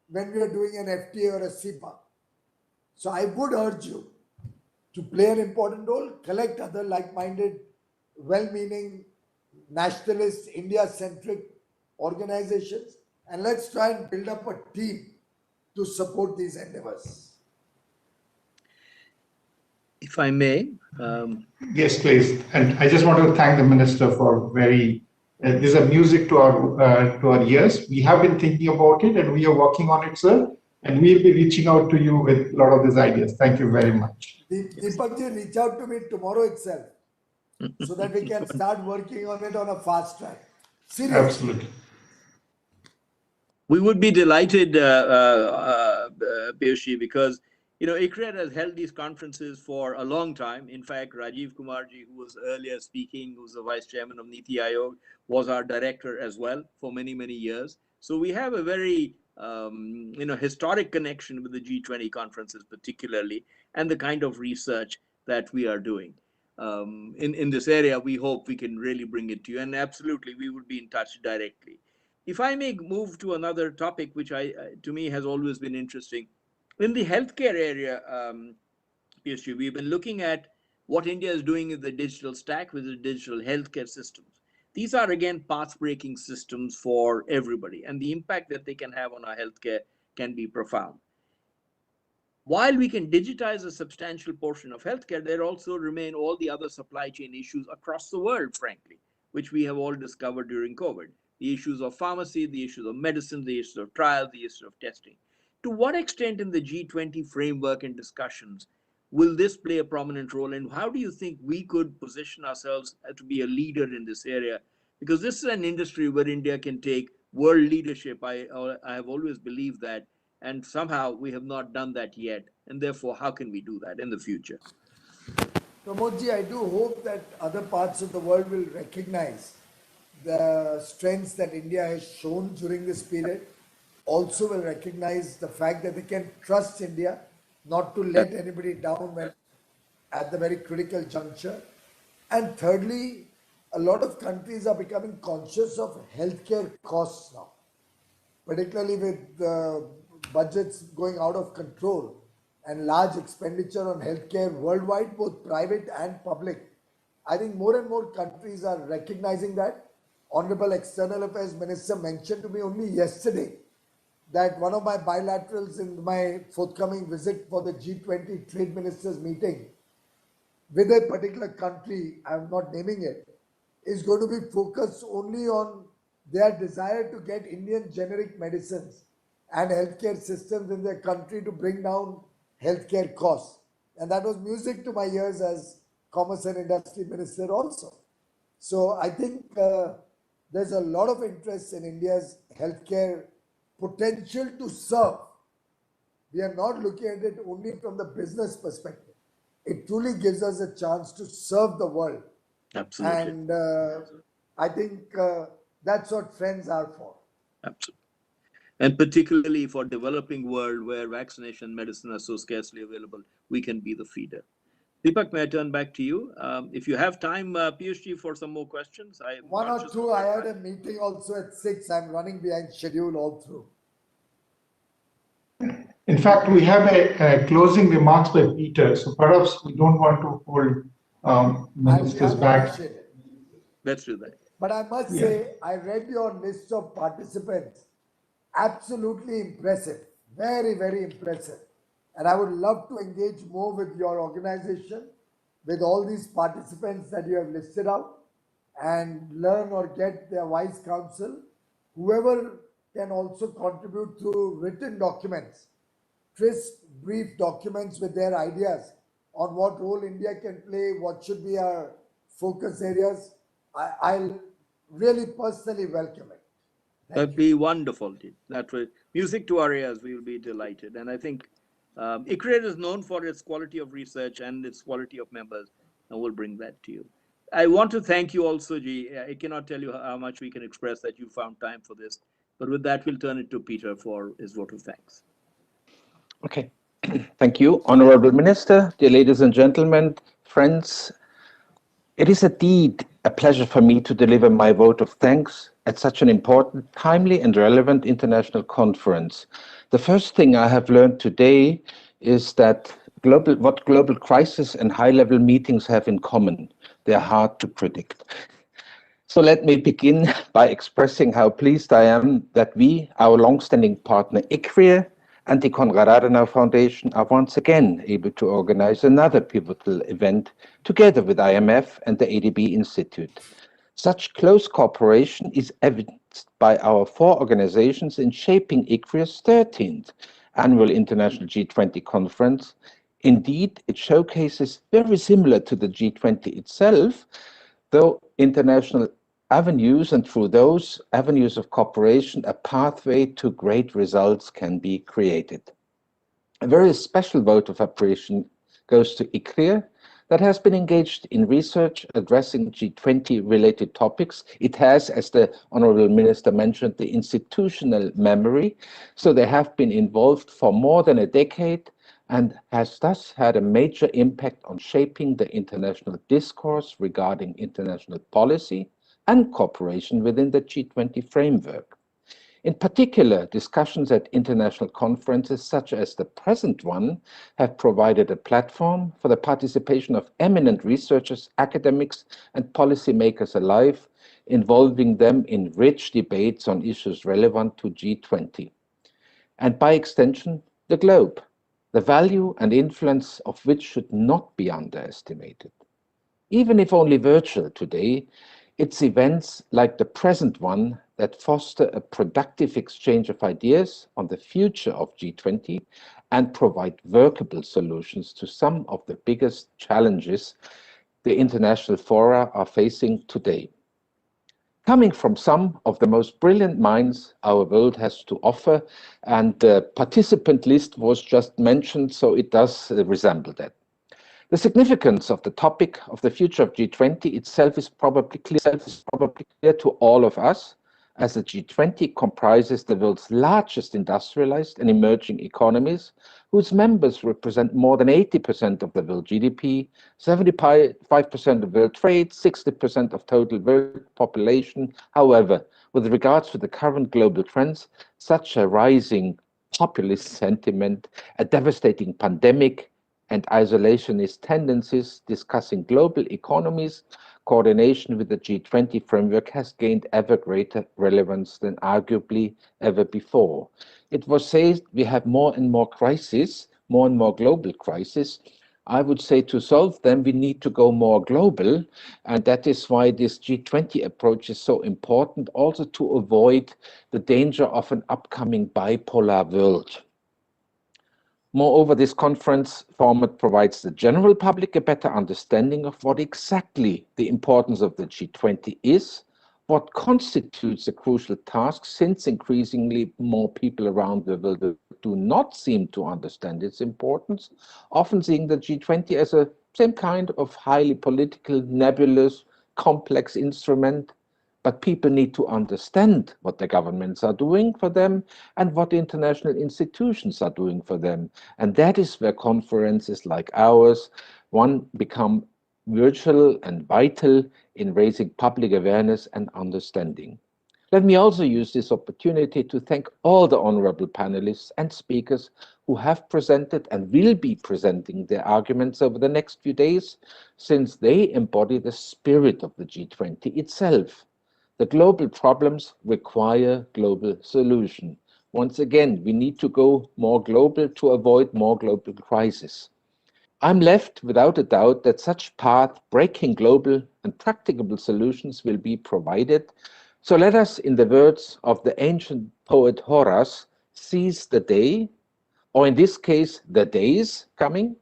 when we are doing an FTA or a CEPA. So I would urge you to play an important role, collect other like-minded, well-meaning, nationalist, India-centric organizations, and let's try and build up a team to support these endeavors. If I may. Yes, please. And I just want to thank the Minister for this is music to our ears. We have been thinking about it and we are working on it, sir. And we'll be reaching out to you with a lot of these ideas. Thank you very much. Deepak ji, reach out to me tomorrow itself so that we can start working on it on a fast track. Seriously. Absolutely. We would be delighted, Piyush, because ICRIER has held these conferences for a long time. In fact, Rajiv Kumar ji, who was earlier speaking, who's the vice chairman of NITI Aayog, was our director as well for many, many years. So we have a very historic connection with the G20 conferences, particularly, and the kind of research that we are doing in this area. We hope we can really bring it to you, and absolutely, we would be in touch directly. If I may move to another topic, which to me has always been interesting. In the healthcare area, Piyush, we've been looking at what India is doing in the digital stack with the digital healthcare systems. These are, again, path-breaking systems for everybody, and the impact that they can have on our healthcare can be profound. While we can digitize a substantial portion of healthcare, there also remain all the other supply chain issues across the world, frankly, which we have all discovered during COVID. The issues of pharmacy, the issues of medicine, the issues of trials, the issues of testing. To what extent in the G20 framework and discussions will this play a prominent role, and how do you think we could position ourselves to be a leader in this area? Because this is an industry where India can take world leadership. I have always believed that, and somehow we have not done that yet. And therefore, how can we do that in the future? Pramodji, I do hope that other parts of the world will recognize the strengths that India has shown during this period. Also will recognize the fact that they can trust India not to let anybody down when at the very critical juncture. And thirdly, a lot of countries are becoming conscious of healthcare costs now, particularly with the budgets going out of control and large expenditure on healthcare worldwide, both private and public. I think more and more countries are recognizing that. Honorable External Affairs Minister mentioned to me only yesterday that one of my bilaterals in my forthcoming visit for the G20 Trade Ministers meeting with a particular country, I'm not naming it, is going to be focused only on their desire to get Indian generic medicines and healthcare systems in their country to bring down healthcare costs. And that was music to my ears as Commerce and Industry Minister also. So I think there's a lot of interest in India's healthcare potential to serve. We are not looking at it only from the business perspective. It truly gives us a chance to serve the world. Absolutely. And I think that's what friends are for. Absolutely. And particularly for developing world where vaccination and medicine are so scarcely available, we can be the feeder. Deepak, may I turn back to you? If you have time, Piyush, for some more questions. One or two. I had a meeting also at 6. I'm running behind schedule all through. In fact, we have a closing remarks by Peter, so perhaps we don't want to hold ministers back. Let's do that. But I must say, I read your list of participants. Absolutely impressive. Very, very impressive. And I would love to engage more with your organization, with all these participants that you have listed out, and learn or get their wise counsel. Whoever can also contribute through written documents, crisp, brief documents with their ideas on what role India can play, what should be our focus areas. I'll really personally welcome it. That'd be wonderful. That way, music to our ears, we will be delighted. And I think ICRIER is known for its quality of research and its quality of members, and we'll bring that to you. I want to thank you also, G. I cannot tell you how much we can express that you found time for this. But with that, we'll turn it to Peter for his vote of thanks. Okay. Thank you, Honorable Minister, dear ladies and gentlemen, friends. It is indeed a pleasure for me to deliver my vote of thanks at such an important, timely and relevant international conference. The first thing I have learned today is that what global crisis and high-level meetings have in common. They are hard to predict. So let me begin by expressing how pleased I am that we, our long-standing partner ICRIER and the Konrad-Adenauer Foundation are once again able to organize another pivotal event together with IMF and the ADB Institute. Such close cooperation is evidenced by our 4 organizations in shaping ICRIER's 13th annual International G20 conference. Indeed, it showcases very similar to the G20 itself, though international avenues, and through those avenues of cooperation, a pathway to great results can be created. A very special vote of appreciation goes to ICRIER, that has been engaged in research addressing G20-related topics. It has, as the Honorable Minister mentioned, the institutional memory, so they have been involved for more than a decade and has thus had a major impact on shaping the international discourse regarding international policy and cooperation within the G20 framework. In particular, discussions at international conferences such as the present one have provided a platform for the participation of eminent researchers, academics, and policymakers alike, involving them in rich debates on issues relevant to G20. And by extension, the globe, the value and influence of which should not be underestimated. Even if only virtual today, it's events like the present one that foster a productive exchange of ideas on the future of G20 and provide workable solutions to some of the biggest challenges the international fora are facing today. Coming from some of the most brilliant minds our world has to offer, and the participant list was just mentioned, so it does resemble that. The significance of the topic of the future of G20 itself is probably clear to all of us, as the G20 comprises the world's largest industrialized and emerging economies, whose members represent more than 80% of the world GDP, 75% of world trade, 60% of total world population. However, with regards to the current global trends, such a rising populist sentiment, a devastating pandemic, and isolationist tendencies discussing global economies, coordination with the G20 framework has gained ever greater relevance than arguably ever before. It was said we have more and more crises, more and more global crises. I would say to solve them, we need to go more global, and that is why this G20 approach is so important, also to avoid the danger of an upcoming bipolar world. Moreover, this conference format provides the general public a better understanding of what exactly the importance of the G20 is, what constitutes a crucial task, since increasingly more people around the world do not seem to understand its importance, often seeing the G20 as a same kind of highly political, nebulous, complex instrument. But people need to understand what the governments are doing for them and what international institutions are doing for them. And that is where conferences like ours, become virtual and vital in raising public awareness and understanding. Let me also use this opportunity to thank all the honorable panelists and speakers who have presented and will be presenting their arguments over the next few days, since they embody the spirit of the G20 itself. The global problems require global solution. Once again, we need to go more global to avoid more global crises. I'm left without a doubt that such path-breaking global and practicable solutions will be provided. So let us, in the words of the ancient poet Horace, seize the day, or in this case, the days coming.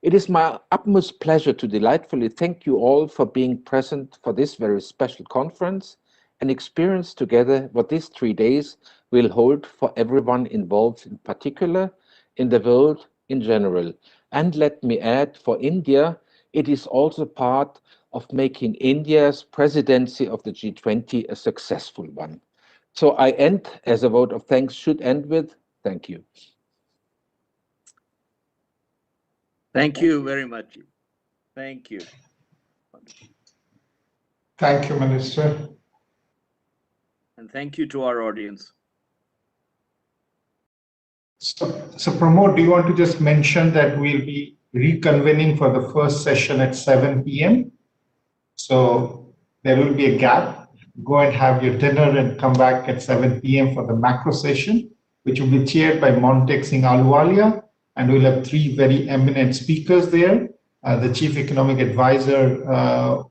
It is my utmost pleasure to delightfully thank you all for being present for this very special conference and experience together what these 3 days will hold for everyone involved, in particular, in the world in general. And let me add, for India, it is also part of making India's presidency of the G20 a successful one. So I end, as a vote of thanks should end with, thank you. Thank you very much. Thank you. Thank you, Minister. And thank you to our audience. So Pramod, do you want to just mention that we'll be reconvening for the first session at 7 p.m.? So there will be a gap go and have your dinner and come back at 7 p.m. for the macro session, which will be chaired by Montek Singh Ahluwalia, and we'll have three very eminent speakers there. The Chief Economic Advisor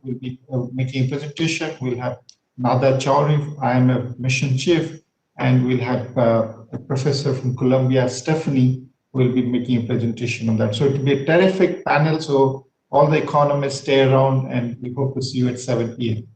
will be making a presentation. We'll have Nada Chowri, IMF Mission Chief, and we'll have a professor from Columbia, Stephanie, who will be making a presentation on that. So it will be a terrific panel. So all the economists stay around, and we hope to see you at 7 p.m.